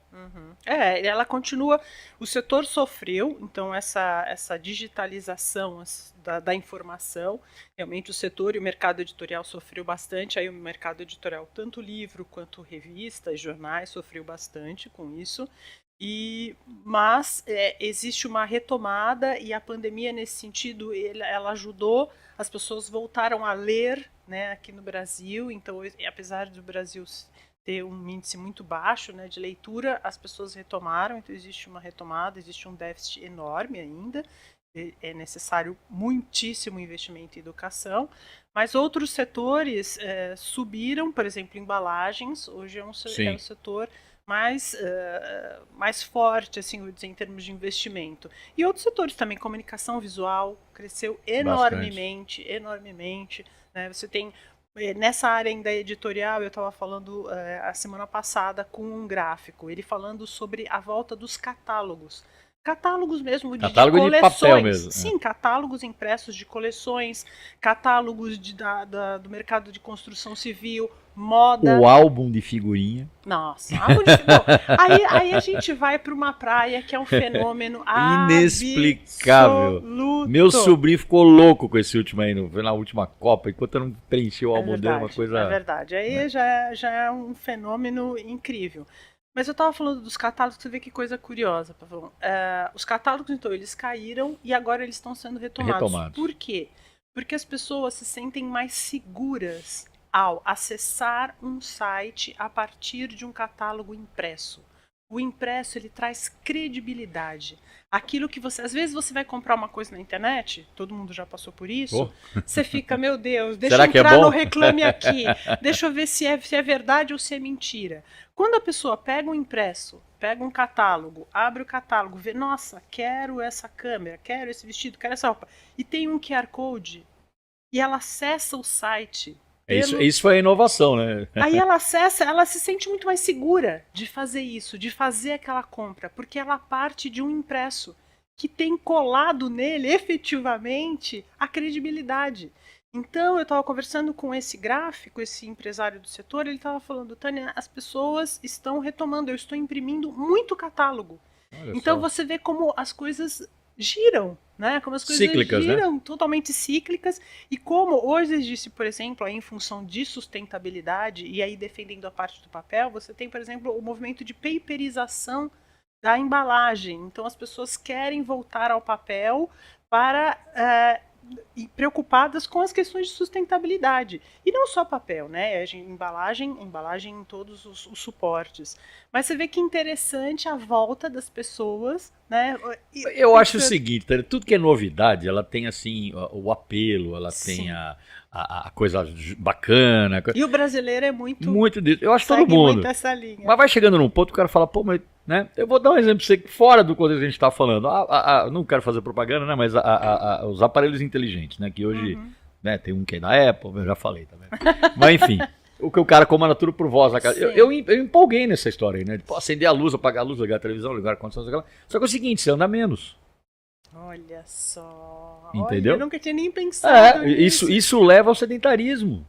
Ela continua. O setor sofreu, então, essa digitalização da informação. Realmente, o setor e o mercado editorial sofreu bastante. Aí, o mercado editorial, tanto livro quanto revistas, jornais, sofreu bastante com isso. Mas existe uma retomada e a pandemia, nesse sentido, ela ajudou, as pessoas voltaram a ler, né, aqui no Brasil. Então, apesar do Brasil ter um índice muito baixo, né, de leitura, as pessoas retomaram, então existe uma retomada, existe um déficit enorme ainda, é necessário muitíssimo investimento em educação, mas outros setores subiram, por exemplo, embalagens, hoje é um setor mais forte, assim, vou dizer, em termos de investimento. E outros setores também, comunicação visual, cresceu enormemente, né? Você tem, nessa área ainda editorial, eu estava falando a semana passada com um gráfico, ele falando sobre a volta dos catálogos. Catálogos mesmo de Catálogo de papel mesmo. Sim, catálogos impressos de coleções, catálogos do mercado de construção civil, moda. O álbum de figurinha. Nossa, álbum de figurinha. Aí a gente vai para uma praia que é um fenômeno inexplicável. Absoluto. Meu sobrinho ficou louco com esse último aí, na última Copa, enquanto eu não preenchi o álbum dele, uma coisa... É verdade, aí já é um fenômeno incrível. Mas eu estava falando dos catálogos, você vê que coisa curiosa, Pavão. Os catálogos, então, eles caíram e agora eles estão sendo retomados. Por quê? Porque as pessoas se sentem mais seguras ao acessar um site a partir de um catálogo impresso. O impresso, ele traz credibilidade. Aquilo que às vezes você vai comprar uma coisa na internet, todo mundo já passou por isso, você fica, meu Deus, deixa eu entrar no Reclame Aqui, deixa eu ver se é verdade ou se é mentira. Quando a pessoa pega um impresso, pega um catálogo, abre o catálogo, vê, nossa, quero essa câmera, quero esse vestido, quero essa roupa, e tem um QR Code, e ela acessa o site... Isso foi a inovação, né? Aí ela acessa, ela se sente muito mais segura de fazer isso, de fazer aquela compra, porque ela parte de um impresso que tem colado nele, efetivamente, a credibilidade. Então, eu estava conversando com esse gráfico, esse empresário do setor, ele estava falando, Tânia, as pessoas estão retomando, eu estou imprimindo muito catálogo. Então, você vê como as coisas giram, né? Como as coisas cíclicas, giram, né? totalmente cíclicas, e como hoje existe, por exemplo, aí em função de sustentabilidade, e aí defendendo a parte do papel, você tem, por exemplo, o movimento de paperização da embalagem. Então as pessoas querem voltar ao papel para e preocupadas com as questões de sustentabilidade. E não só papel, né? Embalagem em todos os suportes. Mas você vê que interessante a volta das pessoas, né? Eu acho o seguinte, tudo que é novidade, ela tem assim o apelo, ela tem a coisa bacana. E o brasileiro é muito disso. Eu acho todo mundo. Muito essa linha. Mas vai chegando num ponto que o cara fala, pô, mas, né? Eu vou dar um exemplo pra você, fora do contexto que a gente está falando. Não quero fazer propaganda, né? Mas os aparelhos inteligentes, né? Que hoje, né? Tem um que é da Apple, eu já falei também. Mas enfim, o que o cara comanda tudo por voz na casa. Eu empolguei nessa história aí, né? Tipo, acender a luz, apagar a luz, ligar a televisão, ligar a condição, só que é o seguinte, você anda menos. Olha só. Entendeu? Olha, eu nunca tinha nem pensado nisso. Isso leva ao sedentarismo.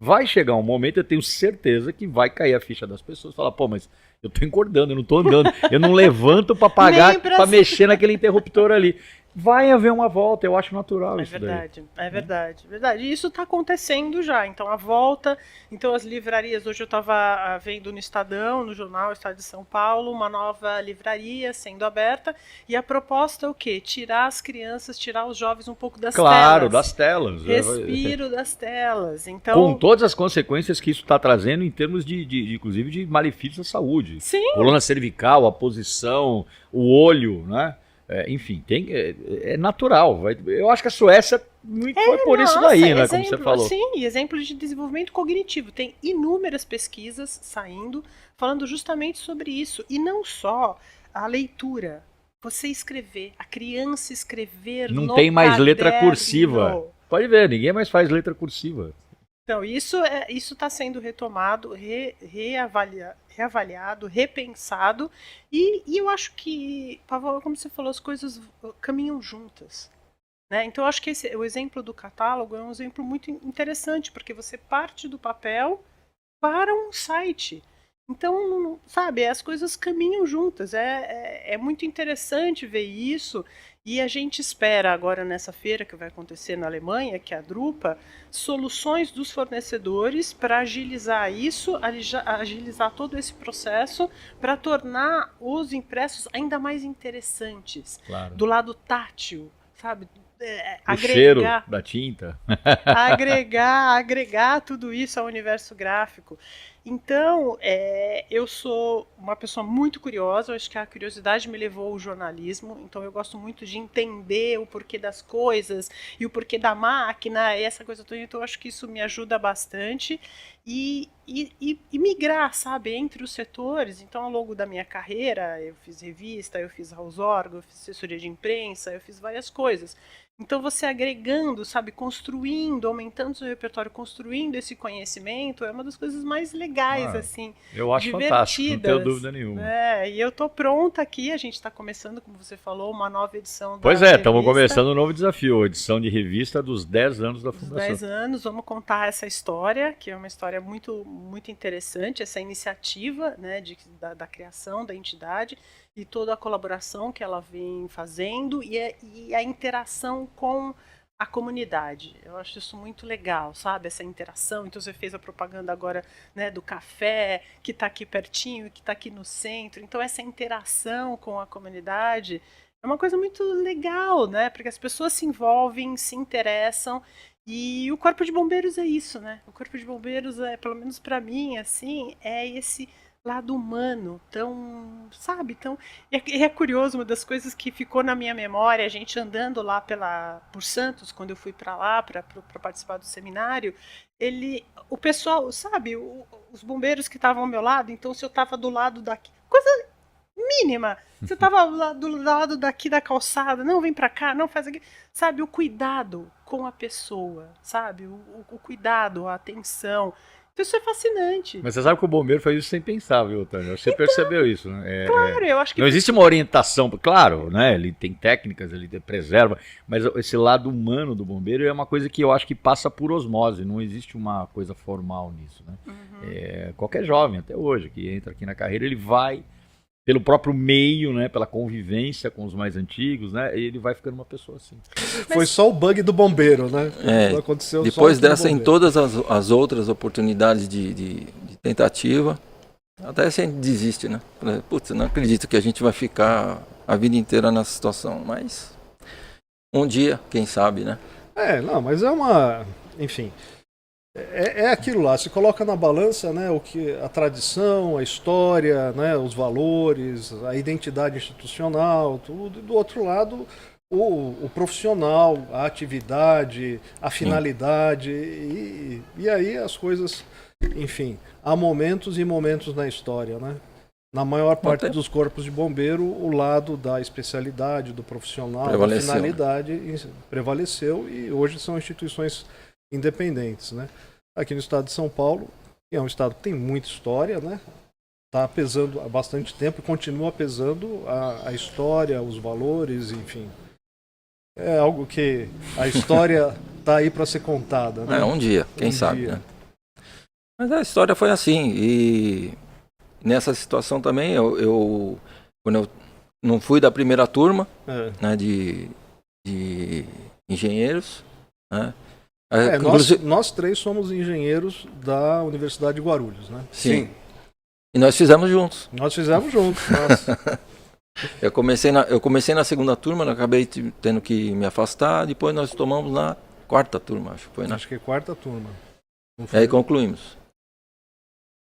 vai chegar um momento, eu tenho certeza que vai cair a ficha das pessoas. Falar, pô, mas eu tô engordando, eu não tô andando, eu não levanto pra pagar, pra mexer naquele interruptor ali. Vai haver uma volta, eu acho natural isso verdade, daí. É verdade, verdade. E isso está acontecendo já. Então, a volta... Então, as livrarias... Hoje eu estava vendo no Estadão, no jornal Estado de São Paulo, uma nova livraria sendo aberta. E a proposta é o quê? Tirar as crianças, tirar os jovens um pouco das telas. Claro, das telas. Respiro das telas. Então, com todas as consequências que isso está trazendo em termos inclusive, de malefícios à saúde. Sim. Coluna cervical, a posição, o olho, né? Enfim, é natural. Eu acho que a Suécia foi por isso daí, né? Como você falou. Sim, exemplo de desenvolvimento cognitivo. Tem inúmeras pesquisas saindo falando justamente sobre isso. E não só a leitura. Você escrever, a criança escrever no Não tem mais caderno. letra cursiva. Pode ver, ninguém mais faz letra cursiva. Então, isso está sendo retomado, reavaliado, repensado, e eu acho que, Pavão, como você falou, as coisas caminham juntas. Né? Então, eu acho que o exemplo do catálogo é um exemplo muito interessante, porque você parte do papel para um site. Então, sabe, as coisas caminham juntas. É muito interessante ver isso. E a gente espera agora nessa feira que vai acontecer na Alemanha, que é a Drupa, soluções dos fornecedores para agilizar isso, agilizar todo esse processo, para tornar os impressos ainda mais interessantes. Claro. Do lado tátil, sabe? O cheiro da tinta. agregar tudo isso ao universo gráfico. Então, eu sou uma pessoa muito curiosa, eu acho que a curiosidade me levou ao jornalismo, então eu gosto muito de entender o porquê das coisas e o porquê da máquina, e essa coisa toda, então eu acho que isso me ajuda bastante. E migrar, sabe, entre os setores. Então, ao longo da minha carreira, eu fiz revista, eu fiz house org, eu fiz assessoria de imprensa, eu fiz várias coisas. Então, você agregando, sabe, construindo, aumentando seu repertório, construindo esse conhecimento, é uma das coisas mais legais, assim, eu acho fantástico, não tenho dúvida nenhuma. E eu tô pronta aqui, a gente está começando, como você falou, uma nova edição da Pois é, estamos revista. começando um novo desafio, edição de revista dos 10 anos da Fundação. 10 anos, vamos contar essa história, que é uma história muito, muito interessante, essa iniciativa, né, da criação da entidade e toda a colaboração que ela vem fazendo e a interação com a comunidade. Eu acho isso muito legal, sabe? Essa interação. Então, você fez a propaganda agora, né, do café, que está aqui pertinho, que está aqui no centro. Então, essa interação com a comunidade é uma coisa muito legal, né? Porque as pessoas se envolvem, se interessam. E o Corpo de Bombeiros é isso, né? O Corpo de Bombeiros, pelo menos para mim, assim, é esse lado humano, tão, sabe, tão... E é curioso, uma das coisas que ficou na minha memória, a gente andando lá por Santos, quando eu fui para lá, para participar do seminário, o pessoal, sabe, os bombeiros que estavam ao meu lado, então se eu estava do lado daqui, coisa mínima, você estava do lado daqui da calçada, não, vem para cá, não, faz aqui, sabe, o cuidado com a pessoa, sabe, o cuidado, a atenção. Isso é fascinante. Mas você sabe que o bombeiro faz isso sem pensar, viu, Tânia? Você percebeu isso, né? Claro, eu acho que... Não existe uma orientação, claro, né? Ele tem técnicas, ele preserva, mas esse lado humano do bombeiro é uma coisa que eu acho que passa por osmose, não existe uma coisa formal nisso, né? Uhum. Qualquer jovem, até hoje, que entra aqui na carreira, ele vai, pelo próprio meio, né? Pela convivência com os mais antigos, né? Ele vai ficando uma pessoa assim. Foi só o bug do bombeiro, né? Aconteceu depois só dessa, em todas as outras oportunidades de tentativa, até a gente desiste, né? Putz, não acredito que a gente vai ficar a vida inteira nessa situação, mas um dia, quem sabe, né? Não, mas é uma... Enfim... É aquilo lá, se coloca na balança, né, a tradição, a história, né, os valores, a identidade institucional, tudo, e do outro lado o profissional, a atividade, a finalidade, e aí as coisas, enfim, há momentos e momentos na história, né? Na maior parte dos corpos de bombeiro, o lado da especialidade, do profissional, da finalidade prevaleceu, e hoje são instituições independentes, né? Aqui no estado de São Paulo, que é um estado que tem muita história, né? Está pesando há bastante tempo e continua pesando a história, os valores, enfim. É algo que a história está aí para ser contada, né? Um dia, quem sabe, dia. né? Mas a história foi assim. E nessa situação também, quando eu não fui da primeira turma, né, de engenheiros, né? Nós três somos engenheiros da Universidade de Guarulhos, né? Sim. E nós fizemos juntos. Nós fizemos juntos. Nossa. Eu comecei na segunda turma, acabei tendo que me afastar, depois nós tomamos na quarta turma, acho que foi, né? Acho que é quarta turma. E aí concluímos.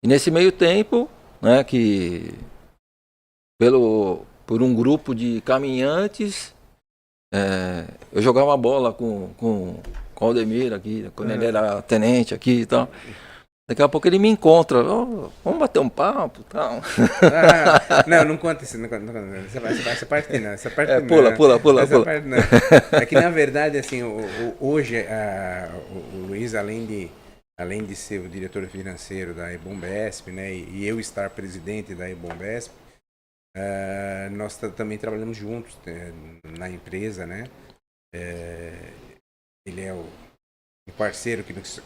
E nesse meio tempo, né, que por um grupo de caminhantes, eu jogava bola com o Aldemir aqui, quando ele era tenente aqui e tal. Daqui a pouco ele me encontra, vamos bater um papo e tal. Não conta isso, não conta. Essa parte não. Essa parte pula. Essa parte não. É que na verdade, assim, hoje o Luiz, além de ser o diretor financeiro da Ebombesp, né, e eu estar presidente da Ebombesp, nós também trabalhamos juntos na empresa, né? Ele é o parceiro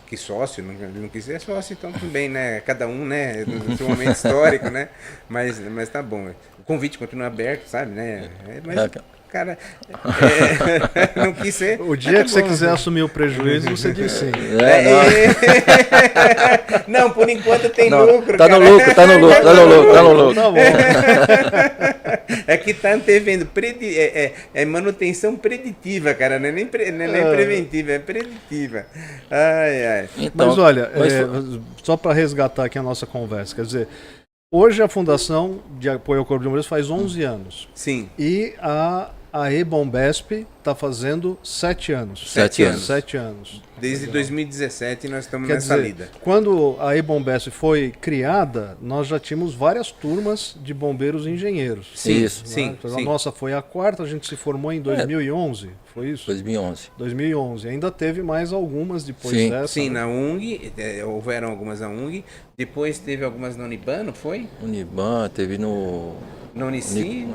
que sócio, ele não quis ser sócio, então tudo bem, né? Cada um, né? No seu momento histórico, né? Mas tá bom. O convite continua aberto, sabe, né? Mas, cara, não quis ser. O dia que você quiser assumir o prejuízo, você diz sim. Não, por enquanto tem lucro. Tá no lucro. Tá bom. É que tá antevendo. É manutenção preditiva, cara. Não é nem preventiva, é preditiva. Ai. Então, mas olha, só para resgatar aqui a nossa conversa, quer dizer, hoje a Fundação de Apoio ao Corpo de Bombeiros faz 11 anos. Sim. E a Ebombesp está fazendo 7 anos. 7 anos. 7 anos. Desde 2017 nós estamos nessa lida. Quando a Ebombesp foi criada, nós já tínhamos várias turmas de bombeiros e engenheiros. Sim, né? sim. Então, a nossa foi a quarta, a gente se formou em 2011, foi isso? 2011. Ainda teve mais algumas depois dessa. Sim, né? na UNG, houveram algumas na UNG, depois teve algumas na Uniban, não foi? Uniban, teve no... Na Unicid,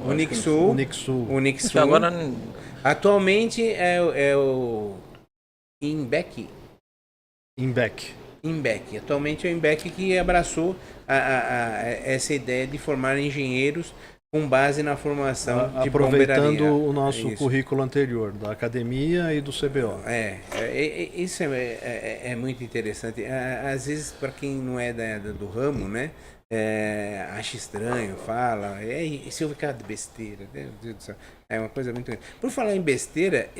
Unixul. Agora... Atualmente é o INBEC. Atualmente é o INBEC que abraçou essa ideia de formar engenheiros com base na formação de aproveitando o nosso currículo anterior, da academia e do CBO. Isso é muito interessante. Às vezes, para quem não é do ramo, né? Acha estranho, fala, esse é um bocado de besteira, Deus do céu. É uma coisa muito. Por falar em besteira,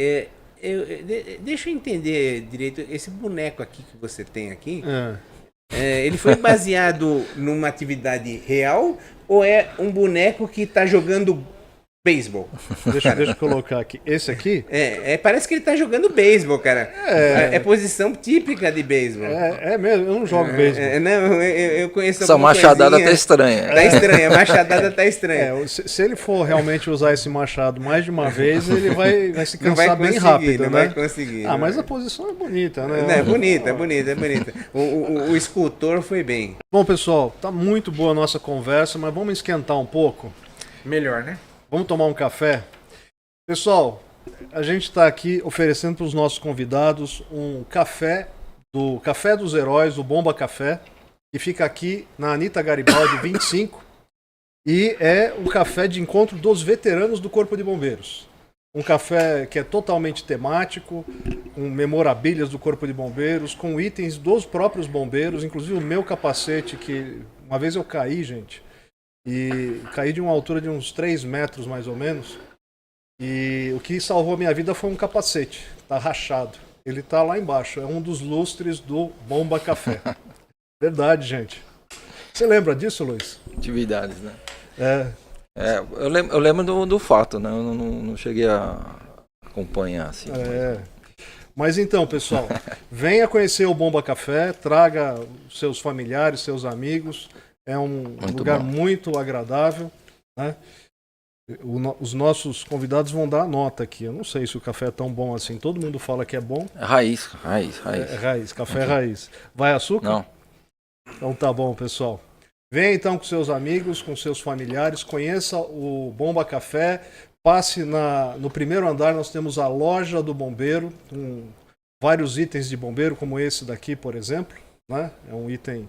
deixa eu entender direito, esse boneco aqui que você tem aqui, ele foi baseado numa atividade real ou é um boneco que está jogando beisebol? Deixa eu colocar aqui. Esse aqui? Parece que ele tá jogando beisebol, cara. É posição típica de beisebol. É mesmo, eu não jogo beisebol. Não, eu conheço essa machadada tá estranha. Tá estranha, a machadada tá estranha. Se ele for realmente usar esse machado mais de uma vez, ele vai se cansar bem rápido, não né? Vai conseguir. Mas a posição é bonita, né? É bonita. O escultor foi bem. Bom, pessoal, tá muito boa a nossa conversa, mas vamos esquentar um pouco. Melhor, né? Vamos tomar um café? Pessoal, a gente está aqui oferecendo para os nossos convidados um café do Café dos Heróis, o Bomba Café, que fica aqui na Anita Garibaldi 25, e é um café de encontro dos veteranos do Corpo de Bombeiros. Um café que é totalmente temático, com memorabilias do Corpo de Bombeiros, com itens dos próprios bombeiros, inclusive o meu capacete, que uma vez eu caí, gente, e caí de uma altura de uns 3 metros mais ou menos. E o que salvou a minha vida foi um capacete. Tá rachado. Ele tá lá embaixo. É um dos lustres do Bomba Café. Verdade, gente. Você lembra disso, Luiz? Atividades, né? Eu lembro do fato, né? Eu não cheguei a acompanhar assim. Mas então, pessoal, venha conhecer o Bomba Café, traga seus familiares, seus amigos. É um lugar muito agradável, né? Os nossos convidados vão dar a nota aqui. Eu não sei se o café é tão bom assim. Todo mundo fala que é bom. Raiz. Raiz, café raiz. Vai açúcar? Não. Então tá bom, pessoal. Venha então com seus amigos, com seus familiares. Conheça o Bomba Café. Passe no primeiro andar, nós temos a loja do bombeiro, com vários itens de bombeiro, como esse daqui, por exemplo, né? É um item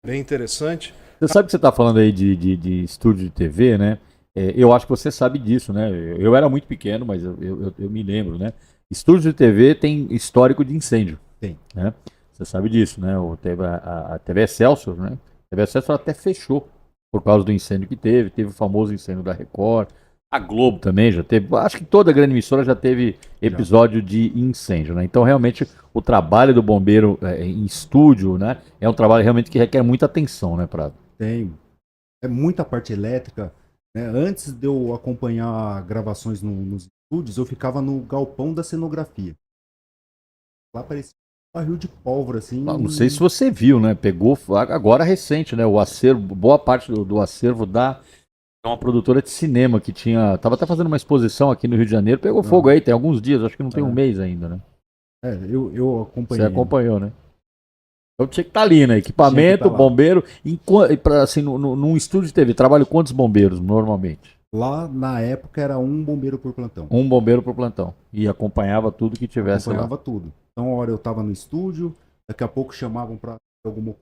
bem interessante. Você sabe que você está falando aí de estúdio de TV, né? Eu acho que você sabe disso, né? Eu era muito pequeno, mas eu me lembro, né? Estúdio de TV tem histórico de incêndio. Tem. Né? Você sabe disso, né? Teve a TV Excelsior, né? A TV Excelsior até fechou por causa do incêndio que teve. Teve o famoso incêndio da Record. A Globo também já teve. Acho que toda grande emissora já teve episódio de incêndio, né? Então, realmente, o trabalho do bombeiro em estúdio, né? É um trabalho realmente que requer muita atenção, né, Prado? Tem. É muita parte elétrica. Né? Antes de eu acompanhar gravações nos estúdios, eu ficava no galpão da cenografia. Lá parecia um barril de pólvora, assim. Não sei se você viu, né? Pegou agora recente, né? O acervo, boa parte do acervo da uma produtora de cinema que tava até fazendo uma exposição aqui no Rio de Janeiro. Pegou fogo aí, tem alguns dias, acho que não tem um mês ainda, né? Eu acompanhei. Você acompanhou, né? Então tinha que estar ali, né? Equipamento, bombeiro. Assim, num estúdio de TV, trabalho quantos bombeiros normalmente? Lá, na época, era um bombeiro por plantão. Um bombeiro por plantão. E acompanhava tudo que tivesse acompanhava tudo. Então, uma hora eu estava no estúdio, daqui a pouco chamavam para algum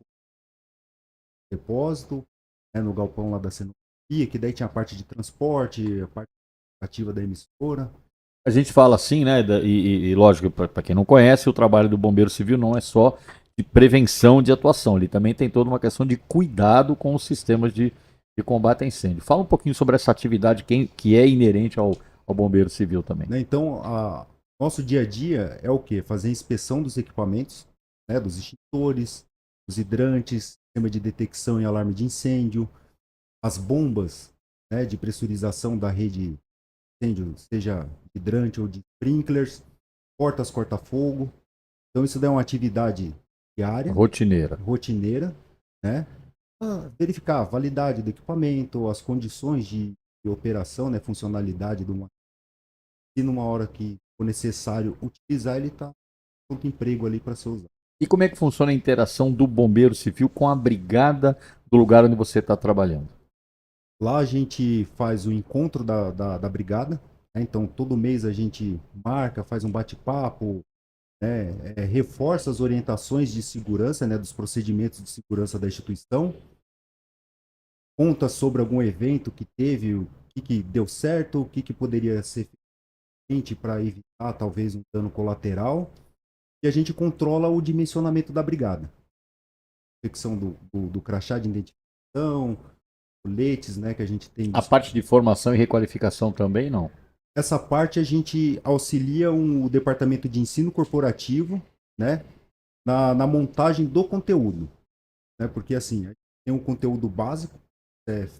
depósito, né, no galpão lá da cenografia, que daí tinha a parte de transporte, a parte ativa da emissora. A gente fala assim, né? E lógico, para quem não conhece, o trabalho do bombeiro civil não é só de prevenção de atuação, ele também tem toda uma questão de cuidado com os sistemas de combate a incêndio. Fala um pouquinho sobre essa atividade que é inerente ao bombeiro civil também. Então, nosso dia a dia é o quê? Fazer a inspeção dos equipamentos, né, dos extintores, dos hidrantes, sistema de detecção e alarme de incêndio, as bombas, né, de pressurização da rede de incêndio, seja hidrante ou de sprinklers, portas corta-fogo. Então, isso é uma atividade diária, rotineira, né? Verificar a validade do equipamento, as condições de operação, né, funcionalidade do material. E numa hora que for necessário utilizar, ele está pronto emprego ali para ser usado. E como é que funciona a interação do bombeiro civil com a brigada do lugar onde você está trabalhando? Lá a gente faz o encontro da brigada, né? Então todo mês a gente marca, faz um bate-papo, né? Reforça as orientações de segurança, né, dos procedimentos de segurança da instituição, conta sobre algum evento que teve, o que deu certo, o que poderia ser feito para evitar talvez um dano colateral, e a gente controla o dimensionamento da brigada. Detecção do crachá de identificação, coletes, né, que a gente tem. A parte de formação e requalificação também, não? Essa parte a gente auxilia o departamento de ensino corporativo, né, na montagem do conteúdo, né, porque assim, a gente tem um conteúdo básico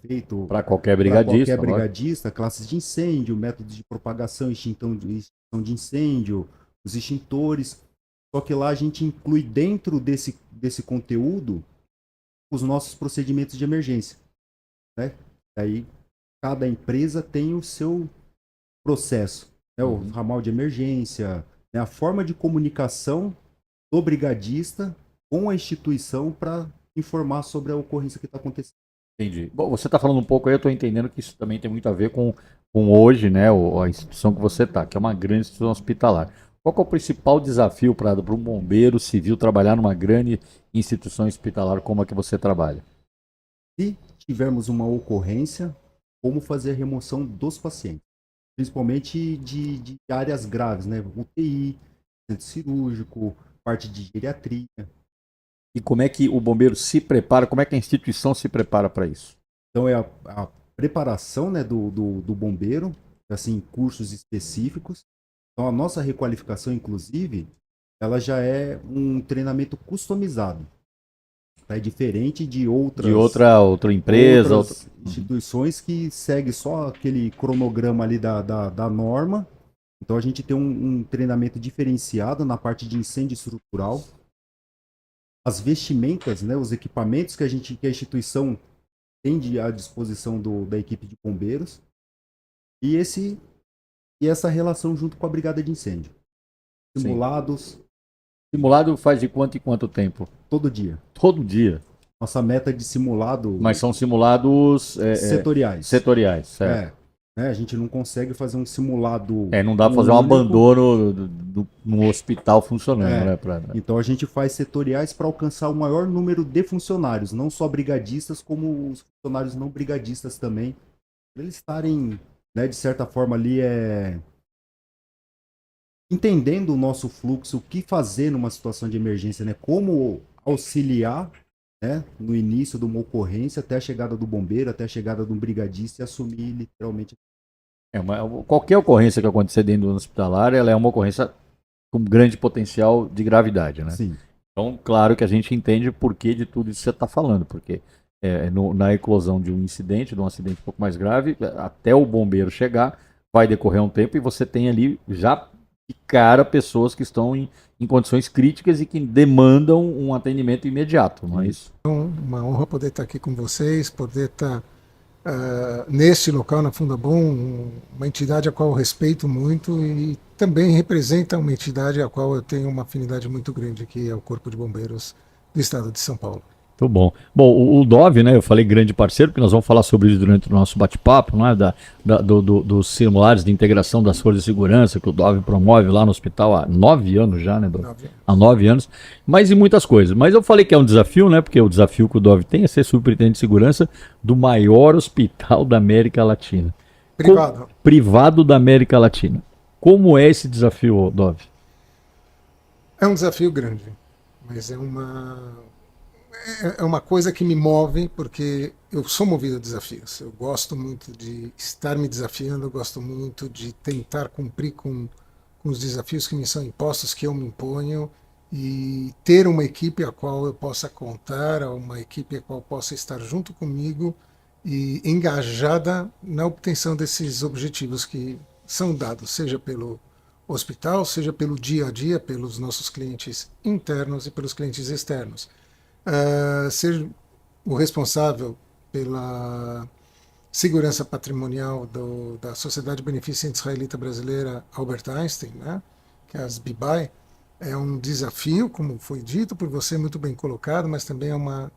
feito para qualquer brigadista, classes de incêndio, métodos de propagação, extinção de incêndio, os extintores. Só que lá a gente inclui dentro desse conteúdo os nossos procedimentos de emergência, né? Aí cada empresa tem o seu processo, né? O ramal de emergência, né? A forma de comunicação do brigadista com a instituição para informar sobre a ocorrência que está acontecendo. Entendi. Bom, você está falando um pouco aí, eu estou entendendo que isso também tem muito a ver com hoje, né, a instituição que você está, que é uma grande instituição hospitalar. Qual que é o principal desafio para um bombeiro civil trabalhar numa grande instituição hospitalar como a que você trabalha? Se tivermos uma ocorrência, como fazer a remoção dos pacientes, principalmente de áreas graves, né, UTI, centro cirúrgico, parte de geriatria. E como é que o bombeiro se prepara, como é que a instituição se prepara para isso? Então é a preparação, né, do bombeiro, assim, cursos específicos. Então a nossa requalificação, inclusive, ela já é um treinamento customizado. Tá? É diferente de outra empresa, outras instituições que segue só aquele cronograma ali da norma. Então a gente tem um treinamento diferenciado na parte de incêndio estrutural. As vestimentas, né, os equipamentos que a instituição tem à disposição da equipe de bombeiros e essa relação junto com a brigada de incêndio. Simulados. Sim. Simulado faz de quanto em quanto tempo? Todo dia. Todo dia? Nossa meta de simulado... Mas são simulados... setoriais. Setoriais, certo. né? A gente não consegue fazer um simulado. Não dá pra fazer um único. abandono no hospital funcionando, É. né? Então a gente faz setoriais para alcançar o maior número de funcionários, não só brigadistas, como os funcionários não brigadistas também, para eles estarem, né, de certa forma ali entendendo o nosso fluxo, o que fazer numa situação de emergência, né? Como auxiliar, né, no início de uma ocorrência até a chegada do bombeiro, até a chegada de um brigadista e assumir literalmente. Qualquer ocorrência que acontecer dentro do hospitalar, ela é uma ocorrência com grande potencial de gravidade, né? Sim. Então, claro que a gente entende o porquê de tudo isso que você está falando, porque na eclosão de um incidente, de um acidente um pouco mais grave, até o bombeiro chegar, vai decorrer um tempo e você tem ali já de cara pessoas que estão em condições críticas e que demandam um atendimento imediato, não é isso? Uma honra poder estar aqui com vocês, poder estar neste local, na Fundabom, uma entidade a qual eu respeito muito e também representa uma entidade a qual eu tenho uma afinidade muito grande, que é o Corpo de Bombeiros do Estado de São Paulo. Muito bom. Bom, o Dove, né, eu falei grande parceiro, porque nós vamos falar sobre isso durante o nosso bate-papo, né, dos simulares de integração das forças de segurança que o Dove promove lá no hospital há 9 anos já, né, Dove? 9 anos. Há 9 anos, mas e muitas coisas. Mas eu falei que é um desafio, né, porque o desafio que o Dove tem é ser superintendente de segurança do maior hospital da América Latina. Privado. Privado da América Latina. Como é esse desafio, Dove? É um desafio grande, mas é uma coisa que me move, porque eu sou movido a desafios. Eu gosto muito de estar me desafiando, eu gosto muito de tentar cumprir com os desafios que me são impostos, que eu me imponho, e ter uma equipe a qual eu possa contar, uma equipe a qual possa estar junto comigo e engajada na obtenção desses objetivos que são dados, seja pelo hospital, seja pelo dia a dia, pelos nossos clientes internos e pelos clientes externos. Ser o responsável pela segurança patrimonial da Sociedade Beneficente Israelita Brasileira Albert Einstein, né, que é a SBBI, é um desafio, como foi dito por você, muito bem colocado, mas também é uma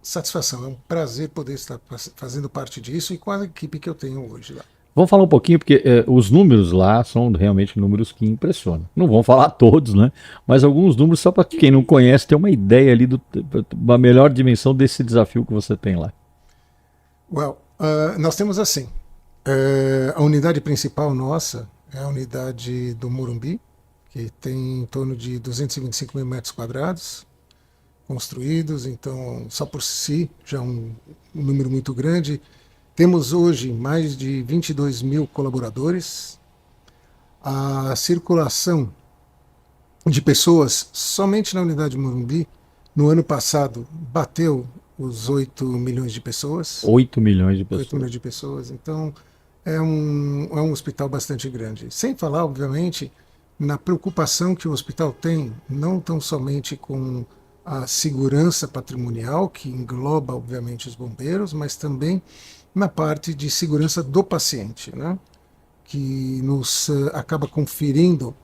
satisfação, é um prazer poder estar fazendo parte disso e com a equipe que eu tenho hoje lá. Vamos falar um pouquinho, porque os números lá são realmente números que impressionam. Não vamos falar todos, né? Mas alguns números, só para quem não conhece, ter uma ideia ali da melhor dimensão desse desafio que você tem lá. Nós temos assim, a unidade principal nossa é a unidade do Morumbi, que tem em torno de 225 mil metros quadrados construídos, então só por si já é um número muito grande. Temos hoje mais de 22 mil colaboradores. A circulação de pessoas somente na unidade Morumbi, no ano passado, bateu os 8 milhões de pessoas. 8 milhões de pessoas. 8 milhões de pessoas. Então, é um hospital bastante grande. Sem falar, obviamente, na preocupação que o hospital tem, não tão somente com a segurança patrimonial, que engloba, obviamente, os bombeiros, mas também na parte de segurança do paciente, né? Que nos acaba conferindo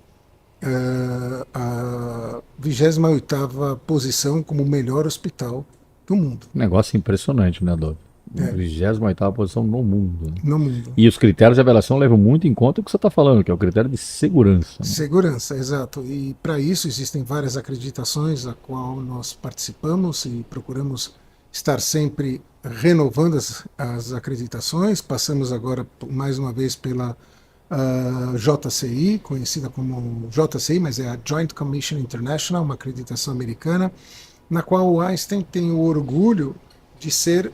a 28ª posição como o melhor hospital do mundo. Negócio impressionante, né, Dove? 28ª posição no mundo. Né? No mundo. E os critérios de avaliação levam muito em conta o que você está falando, que é o critério de segurança. Né? Segurança, exato. E para isso existem várias acreditações a qual nós participamos e procuramos estar sempre renovando as acreditações. Passamos agora mais uma vez pela JCI, conhecida como JCI, mas é a Joint Commission International, uma acreditação americana, na qual o Einstein tem o orgulho de ser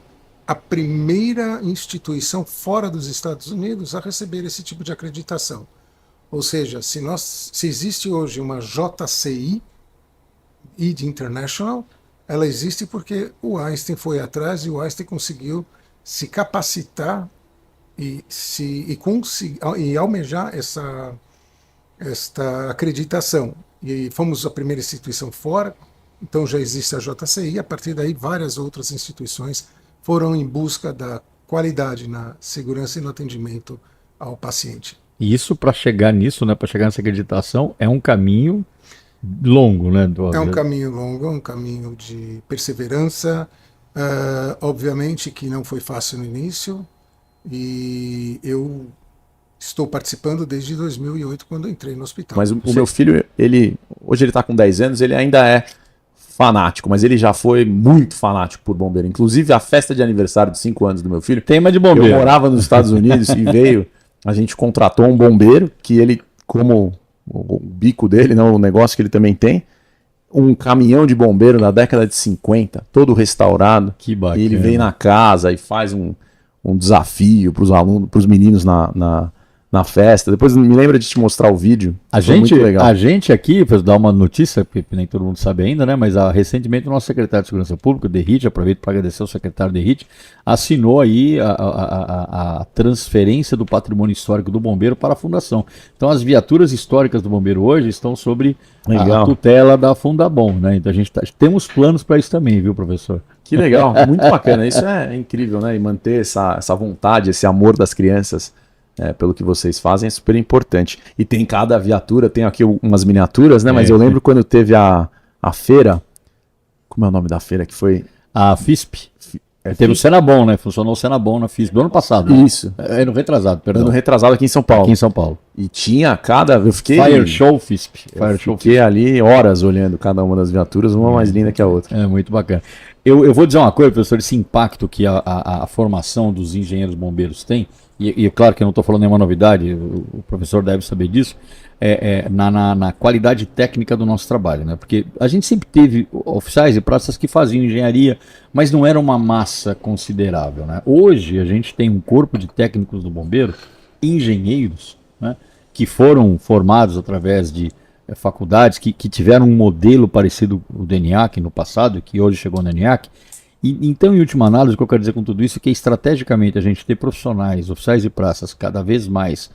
a primeira instituição fora dos Estados Unidos a receber esse tipo de acreditação. Ou seja, se existe hoje uma JCI de International, ela existe porque o Einstein foi atrás e o Einstein conseguiu se capacitar e almejar esta acreditação. E fomos a primeira instituição fora, então já existe a JCI, a partir daí várias outras instituições foram em busca da qualidade na segurança e no atendimento ao paciente. E isso, para chegar nisso, né, para chegar nessa acreditação, é um caminho longo, né? É um caminho longo, um caminho de perseverança. Obviamente que não foi fácil no início. E eu estou participando desde 2008, quando eu entrei no hospital. Mas o meu filho, hoje ele está com 10 anos, ele ainda é fanático, mas ele já foi muito fanático por bombeiro. Inclusive, a festa de aniversário de 5 anos do meu filho, Tema de bombeiro. eu morava nos Estados Unidos e a gente contratou um bombeiro, que ele, como o bico dele, não, o negócio que ele também tem, um caminhão de bombeiro na década de 50, todo restaurado. Que bacana. E ele vem na casa e faz um desafio para os alunos, para os meninos na festa. Depois me lembra de te mostrar o vídeo. Foi muito legal. A gente aqui, para dar uma notícia, porque nem todo mundo sabe ainda, né? Mas recentemente o nosso secretário de Segurança Pública, o Derrit, aproveito para agradecer ao secretário Derrit, assinou aí a transferência do patrimônio histórico do bombeiro para a fundação. Então as viaturas históricas do bombeiro hoje estão sobre a tutela da Fundabom, né? Então temos planos para isso também, viu, professor? Que legal, muito bacana. Isso é incrível, né? E manter essa vontade, esse amor das crianças pelo que vocês fazem é super importante. E tem cada viatura, tem aqui umas miniaturas, né? Mas eu lembro quando teve a feira. Como é o nome da feira que foi? A FISP. Teve o Senabom, né? Funcionou o Senabom na FISP do ano passado. Né? Isso. Ano retrasado, perdão. Ano retrasado aqui em São Paulo. Aqui em São Paulo. E tinha eu fiquei... Fire Show FISP. Fiquei ali horas olhando cada uma das viaturas, uma mais linda que a outra. É muito bacana. Eu vou dizer uma coisa, professor, esse impacto que a formação dos engenheiros bombeiros tem, e claro que eu não estou falando nenhuma novidade, o professor deve saber disso, na qualidade técnica do nosso trabalho, né? Porque a gente sempre teve oficiais e praças que faziam engenharia, mas não era uma massa considerável, né? Hoje a gente tem um corpo de técnicos do bombeiro, engenheiros, né? Que foram formados através de faculdades que tiveram um modelo parecido ao do ENIAC no passado, que hoje chegou no ENIAC. Então, em última análise, o que eu quero dizer com tudo isso é que estrategicamente a gente ter profissionais, oficiais e praças cada vez mais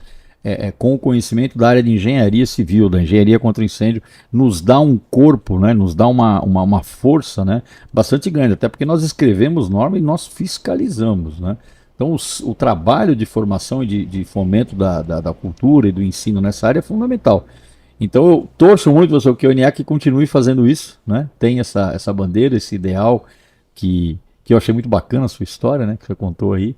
com o conhecimento da área de engenharia civil, da engenharia contra incêndio, nos dá um corpo, né, nos dá uma força, né, bastante grande, até porque nós escrevemos norma e nós fiscalizamos, né? Então o trabalho de formação e de fomento da cultura e do ensino nessa área é fundamental. Então eu torço muito que o ENIAC continue fazendo isso, né? Tem essa bandeira, esse ideal que eu achei muito bacana a sua história, né? Que você contou aí.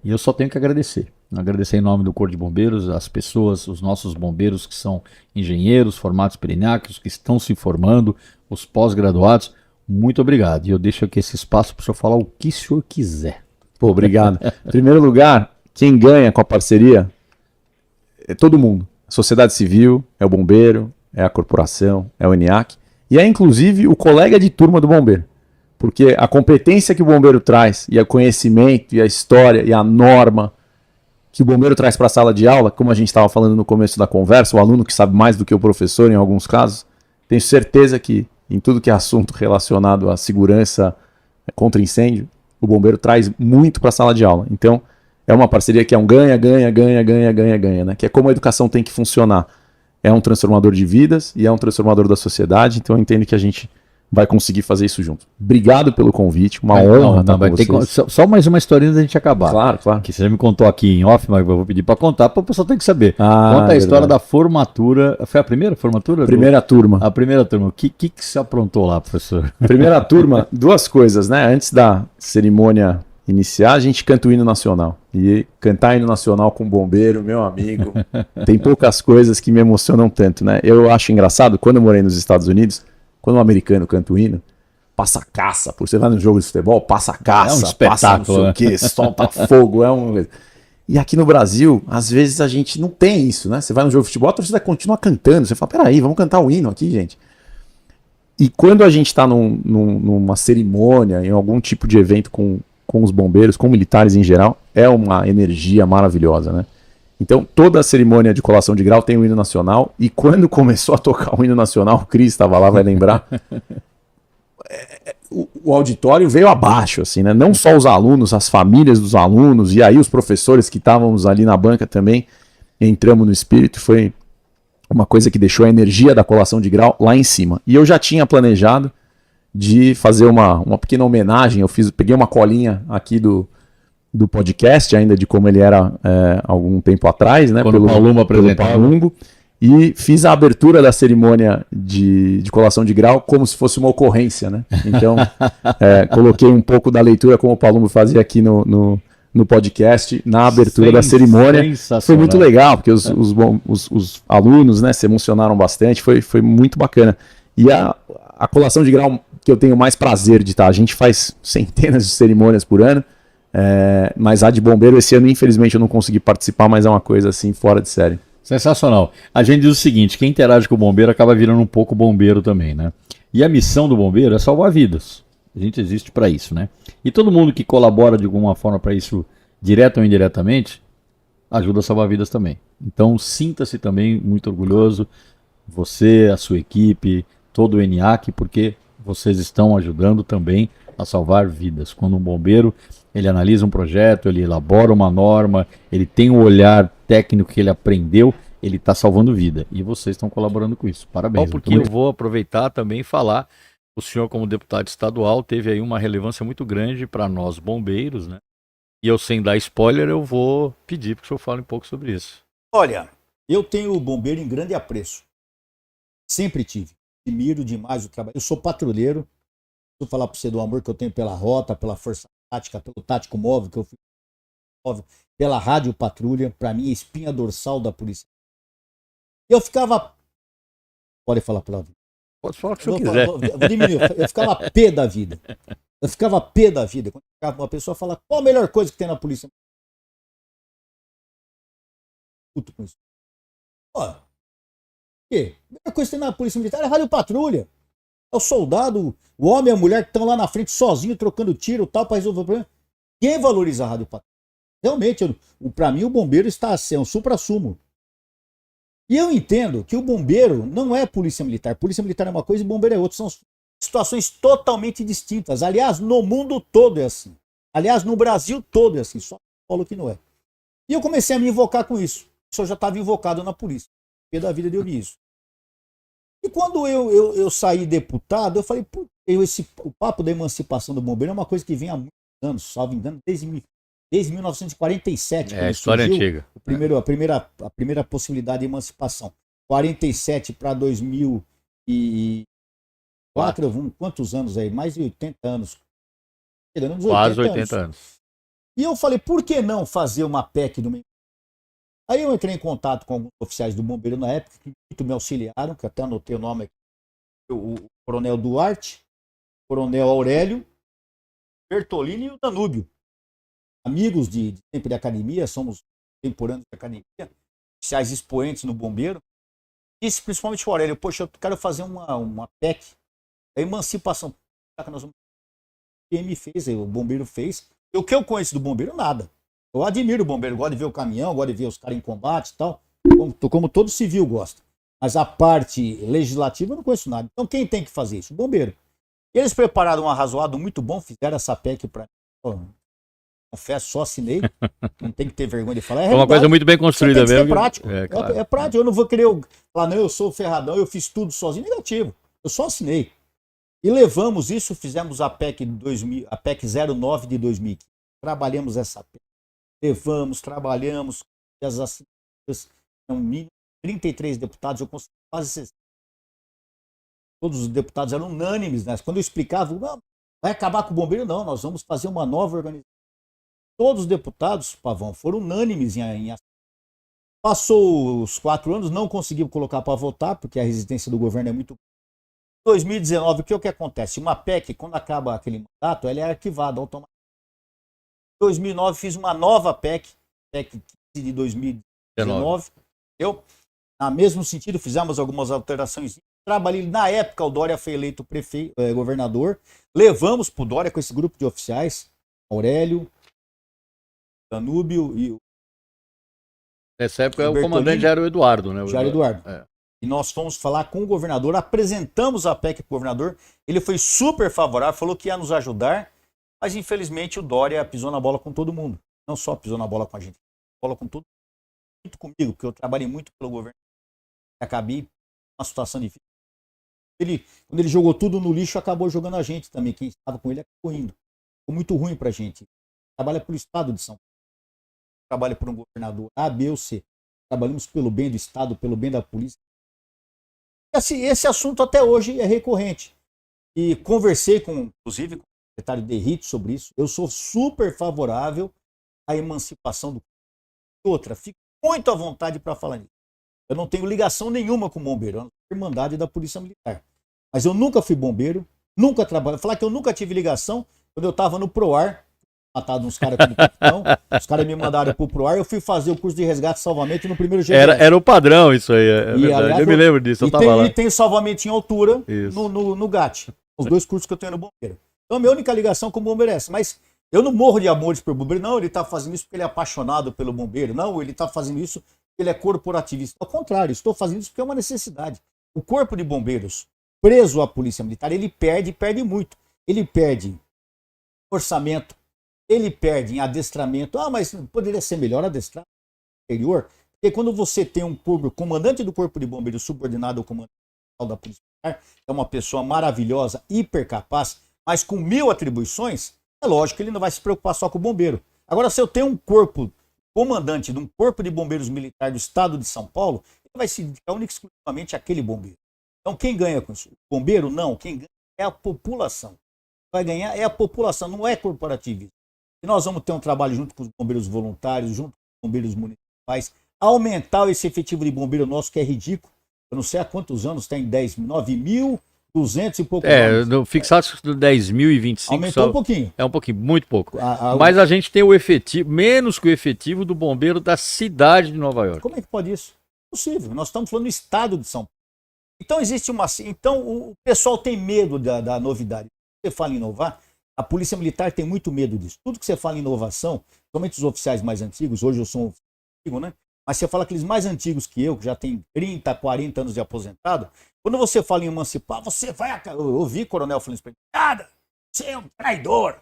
E eu só tenho que agradecer. Agradecer em nome do Corpo de Bombeiros, as pessoas, os nossos bombeiros que são engenheiros, formados por ENIAC, os que estão se formando, os pós-graduados. Muito obrigado. E eu deixo aqui esse espaço para o senhor falar o que o senhor quiser. Pô, obrigado. Em primeiro lugar, quem ganha com a parceria é todo mundo. A sociedade civil, é o bombeiro, é a corporação, é o ENIAC e é inclusive o colega de turma do bombeiro. Porque a competência que o bombeiro traz e o conhecimento e a história e a norma que o bombeiro traz para a sala de aula, como a gente estava falando no começo da conversa, o aluno que sabe mais do que o professor em alguns casos, tenho certeza que em tudo que é assunto relacionado à segurança contra incêndio, o bombeiro traz muito para a sala de aula. Então, é uma parceria que é um ganha, né? Que é como a educação tem que funcionar. É um transformador de vidas e é um transformador da sociedade, então eu entendo que a gente vai conseguir fazer isso junto. Obrigado pelo convite, uma honra estar com vocês. Só mais uma historinha antes da gente acabar. Claro, claro. Que você já me contou aqui em off, mas eu vou pedir para contar, para o pessoal tem que saber. Conta a história da formatura. Foi a primeira formatura? Primeira turma. A primeira turma. O que você aprontou lá, professor? Primeira turma, duas coisas, né? Antes da cerimônia iniciar, a gente canta o hino nacional. E cantar hino nacional com bombeiro, meu amigo, tem poucas coisas que me emocionam tanto, né? Eu acho engraçado, quando eu morei nos Estados Unidos, quando um americano canta o hino, passa caça. Você vai no jogo de futebol, passa caça, é um espetáculo, passa não sei o quê, solta fogo. E aqui no Brasil, às vezes a gente não tem isso, né? Você vai no jogo de futebol, a torcida continua cantando. Você fala, peraí, vamos cantar o hino aqui, gente. E quando a gente está numa cerimônia, em algum tipo de evento com os bombeiros, com militares em geral, é uma energia maravilhosa, né? Então, toda a cerimônia de colação de grau tem o hino nacional, e quando começou a tocar o hino nacional, o Cris estava lá, vai lembrar, o auditório veio abaixo, assim, né? Não só os alunos, as famílias dos alunos, e aí os professores que estávamos ali na banca também, entramos no espírito, foi uma coisa que deixou a energia da colação de grau lá em cima. E eu já tinha planejado de fazer uma pequena homenagem, peguei uma colinha aqui do podcast, ainda de como ele era algum tempo atrás, né? Quando o Palumbo apresentava. E fiz a abertura da cerimônia de colação de grau como se fosse uma ocorrência, né? Então, coloquei um pouco da leitura como o Palumbo fazia aqui no no podcast, na abertura da cerimônia. Foi muito legal, porque os alunos, né, se emocionaram bastante, foi muito bacana. E a colação de grau que eu tenho mais prazer de estar, a gente faz centenas de cerimônias por ano, mas a de bombeiro esse ano, infelizmente, eu não consegui participar, mas é uma coisa assim, fora de série. Sensacional. A gente diz o seguinte, quem interage com o bombeiro acaba virando um pouco bombeiro também, né? E a missão do bombeiro é salvar vidas. A gente existe para isso, né? E todo mundo que colabora de alguma forma para isso, direto ou indiretamente, ajuda a salvar vidas também. Então, sinta-se também muito orgulhoso, você, a sua equipe, todo o ENIAC, porque vocês estão ajudando também a salvar vidas. Quando um bombeiro, ele analisa um projeto, ele elabora uma norma, ele tem um olhar técnico que ele aprendeu, ele está salvando vida. E vocês estão colaborando com isso. Parabéns. Bom, porque eu vou aproveitar também e falar, o senhor como deputado estadual teve aí uma relevância muito grande para nós bombeiros, né? E eu, sem dar spoiler, eu vou pedir para que o senhor fale um pouco sobre isso. Olha, eu tenho o bombeiro em grande apreço. Sempre tive. Admiro demais o trabalho. Eu sou patrulheiro. Vou falar para você do amor que eu tenho pela rota, pela força tática, pelo tático móvel que eu fiz, pela rádio patrulha, para mim, a espinha dorsal da polícia. Eu ficava... Pode falar pela vida. Pode falar o que o senhor quiser. Vou diminuir. Eu ficava pé da vida. Eu ficava pé da vida. Quando ficava uma pessoa falar qual a melhor coisa que tem na polícia. Puto com isso. Ó, o quê? A melhor coisa que tem na polícia militar é a rádio patrulha. É o soldado, o homem e a mulher que estão lá na frente sozinho, trocando tiro tal, para resolver o problema. Quem valoriza a rádio patrulha? Realmente, para mim, o bombeiro está assim, é um supra-sumo. E eu entendo que o bombeiro não é polícia militar. Polícia militar é uma coisa e bombeiro é outra. São situações totalmente distintas. Aliás, no mundo todo é assim. Aliás, no Brasil todo é assim. Só Paulo que não é. E eu comecei a me invocar com isso. Eu já estava invocado na polícia. Porque da vida de ouvir isso. E quando eu saí deputado, eu falei, o papo da emancipação do bombeiro é uma coisa que vem há muitos anos, salvo engano, desde 1947. É, a história antiga. A primeira possibilidade de emancipação. 47 para 2004, quantos anos aí? Mais de 80 anos. Quase 80 anos. E eu falei, por que não fazer uma PEC do meio? Aí eu entrei em contato com alguns oficiais do bombeiro na época, que muito me auxiliaram, que até anotei o nome aqui. O Coronel Duarte, o Coronel Aurélio, Bertolini e o Danúbio. Amigos de tempo de academia, somos contemporâneos de academia, oficiais expoentes no bombeiro. Disse principalmente o Aurélio, poxa, eu quero fazer uma PEC, a emancipação. Que nós vamos... O PM fez, o bombeiro fez. E o que eu conheço do bombeiro, nada. Eu admiro o bombeiro, gosto de ver o caminhão, gosto de ver os caras em combate e tal, como todo civil gosta. Mas a parte legislativa eu não conheço nada. Então quem tem que fazer isso? O bombeiro. Eles prepararam um arrazoado muito bom, fizeram essa PEC para mim. Confesso, só assinei. Não tem que ter vergonha de falar. É uma coisa muito bem construída mesmo. É prático. Claro. É prático. Eu não vou querer falar, não, eu sou o ferradão, eu fiz tudo sozinho. Negativo. Eu só assinei. E levamos isso, fizemos a PEC 09 de 2015. Trabalhamos essa PEC. Levamos, trabalhamos, as assinaturas, 33 deputados, eu consegui quase 60. Todos os deputados eram unânimes, né? Quando eu explicava, não, vai acabar com o bombeiro, não, nós vamos fazer uma nova organização. Todos os deputados, Pavão, foram unânimes em ação. Passou os 4 anos, não conseguimos colocar para votar, porque a resistência do governo é muito. Em 2019, o que acontece? Uma PEC, quando acaba aquele mandato, ela é arquivada automaticamente. Em 2009 fiz uma nova PEC 15 de 2019. Na mesmo sentido, fizemos algumas alterações. Trabalhei, na época o Dória foi eleito governador. Levamos para o Dória com esse grupo de oficiais, Aurélio, Danúbio e nessa época o comandante já era o Eduardo, né? Já era o Eduardo. É. E nós fomos falar com o governador, apresentamos a PEC para o governador. Ele foi super favorável, falou que ia nos ajudar. Mas, infelizmente, o Dória pisou na bola com todo mundo. Não só pisou na bola com a gente, bola com todo mundo. Muito comigo, porque eu trabalhei muito pelo governo. Acabei numa situação difícil. Quando ele jogou tudo no lixo, acabou jogando a gente também. Quem estava com ele acabou indo. Ficou muito ruim pra gente. Trabalha pelo Estado de São Paulo. Trabalha por um governador A, B ou C. Trabalhamos pelo bem do Estado, pelo bem da polícia. Esse assunto até hoje é recorrente. E conversei inclusive, com secretário Derrito sobre isso. Eu sou super favorável a emancipação do outra. Fico muito à vontade para falar nisso. Eu não tenho ligação nenhuma com bombeiro, é uma irmandade da Polícia Militar. Mas eu nunca fui bombeiro, nunca trabalhei. Falar que eu nunca tive ligação, quando eu estava no PROAR, matado uns caras como capitão, os caras me mandaram pro PROAR, eu fui fazer o curso de resgate e salvamento no primeiro GBS. Era o padrão isso aí, é verdade. Aliás, Eu me lembro disso, eu tava lá. E tem salvamento em altura no GAT, os dois cursos que eu tenho no bombeiro. Então a minha única ligação com o bombeiro é essa, mas eu não morro de amores pelo bombeiro, não, ele está fazendo isso porque ele é apaixonado pelo bombeiro, não, ele está fazendo isso porque ele é corporativista. Ao contrário, estou fazendo isso porque é uma necessidade. O corpo de bombeiros, preso à Polícia Militar, ele perde muito. Ele perde orçamento, ele perde em adestramento. Ah, mas poderia ser melhor adestrar no exterior, porque quando você tem um comandante do Corpo de Bombeiros subordinado ao comandante da Polícia Militar, é uma pessoa maravilhosa, hiper capaz, mas com 1000 atribuições, é lógico que ele não vai se preocupar só com o bombeiro. Agora, se eu tenho um comandante de um Corpo de Bombeiros Militar do Estado de São Paulo, ele vai se dedicar única e exclusivamente àquele bombeiro. Então, quem ganha com isso? O bombeiro? Não. Quem ganha é a população. Vai ganhar é a população, não é corporativismo. E nós vamos ter um trabalho junto com os bombeiros voluntários, junto com os bombeiros municipais, aumentar esse efetivo de bombeiro nosso, que é ridículo. Eu não sei há quantos anos tem, 9.200 e pouco anos. Fixados no 10.025. Aumentou um pouquinho. É um pouquinho, muito pouco. Mas a gente tem o efetivo, menos que o efetivo do bombeiro da cidade de Nova York. Como é que pode isso? Impossível. Nós estamos falando do estado de São Paulo. Então existe uma. Então o pessoal tem medo da novidade. Quando você fala em inovar, a Polícia Militar tem muito medo disso. Tudo que você fala em inovação, somente os oficiais mais antigos, hoje eu sou um antigo, né? Mas você fala aqueles mais antigos que eu, que já tem 30, 40 anos de aposentado, quando você fala em emancipar, você vai. Eu ouvi o coronel falando isso pra mim, nada, você é um traidor. Por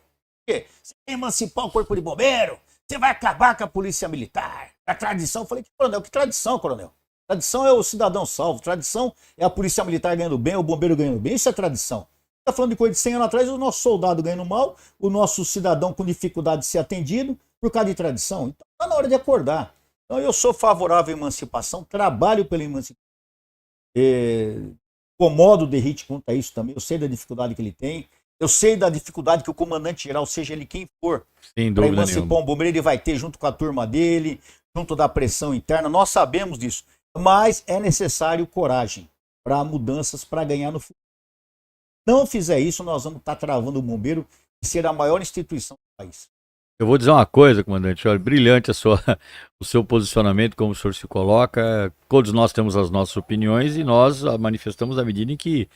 quê? Você vai emancipar o corpo de bombeiro, você vai acabar com a Polícia Militar. A tradição, eu falei, coronel, que tradição, coronel? Tradição é o cidadão salvo, tradição é a Polícia Militar ganhando bem, o bombeiro ganhando bem, isso é tradição. Está falando de coisa de 100 anos atrás, o nosso soldado ganhando mal, o nosso cidadão com dificuldade de ser atendido por causa de tradição. Então está na hora de acordar. Então eu sou favorável à emancipação, trabalho pela emancipação. Incomodo o Derrite quanto a isso também, eu sei da dificuldade que ele tem, eu sei da dificuldade que o comandante-geral, seja ele quem for, para emancipar um bombeiro, ele vai ter junto com a turma dele, junto da pressão interna, nós sabemos disso. Mas é necessário coragem para mudanças, para ganhar no futuro. Não fizer isso, nós vamos estar travando o bombeiro de ser a maior instituição do país. Eu vou dizer uma coisa, comandante, olha, brilhante o seu posicionamento, como o senhor se coloca. Todos nós temos as nossas opiniões e nós a manifestamos à medida em que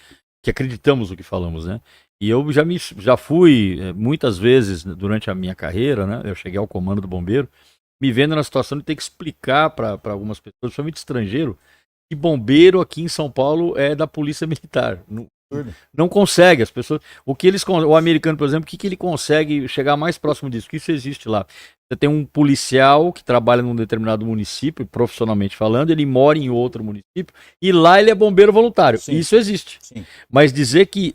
acreditamos no que falamos, né? E eu já fui muitas vezes durante a minha carreira, né? Eu cheguei ao comando do bombeiro, me vendo na situação de ter que explicar para algumas pessoas, principalmente estrangeiro, que bombeiro aqui em São Paulo é da Polícia Militar. Não consegue, as pessoas. O americano, por exemplo, o que ele consegue chegar mais próximo disso? Que isso existe lá. Você tem um policial que trabalha num determinado município, profissionalmente falando, ele mora em outro município e lá ele é bombeiro voluntário. Sim. Isso existe. Sim. Mas dizer que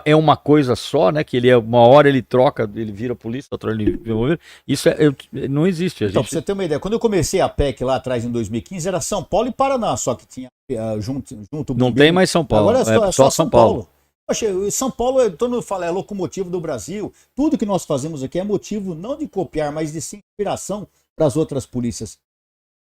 é uma coisa só, né? Que ele uma hora ele troca, ele vira polícia, outra hora ele vira bombeiro. Isso não existe. Então, pra você ter uma ideia, quando eu comecei a PEC lá atrás em 2015, era São Paulo e Paraná, só que tinha junto não tem mais São Paulo. Agora é só São Paulo. Poxa, São Paulo, todo mundo fala, é locomotivo do Brasil. Tudo que nós fazemos aqui é motivo não de copiar, mas de ser inspiração para as outras polícias.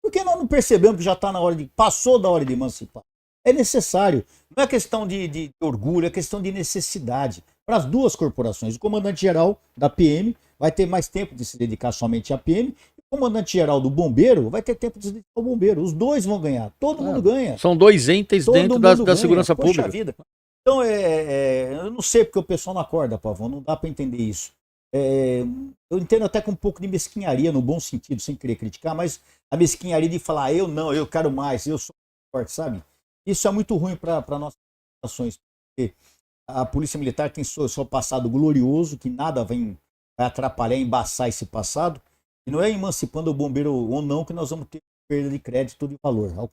Porque nós não percebemos que já está na hora passou da hora de emancipar. É necessário. Não é questão de orgulho, é questão de necessidade. Para as duas corporações. O comandante-geral da PM vai ter mais tempo de se dedicar somente à PM. O comandante-geral do bombeiro vai ter tempo de se dedicar ao bombeiro. Os dois vão ganhar. Todo mundo ganha. São dois entes dentro da segurança pública. Poxa vida. Então, eu não sei porque o pessoal não acorda, Pavão, não dá para entender isso. Eu entendo até com um pouco de mesquinharia, no bom sentido, sem querer criticar, mas a mesquinharia de falar, eu quero mais, eu sou forte, sabe? Isso é muito ruim para nossas ações, porque a Polícia Militar tem seu passado glorioso, que nada vai atrapalhar, embaçar esse passado, e não é emancipando o bombeiro ou não que nós vamos ter perda de crédito de valor.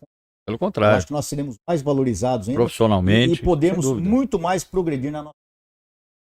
Pelo contrário. Eu acho que nós seremos mais valorizados ainda. Profissionalmente. E podemos muito mais progredir na nossa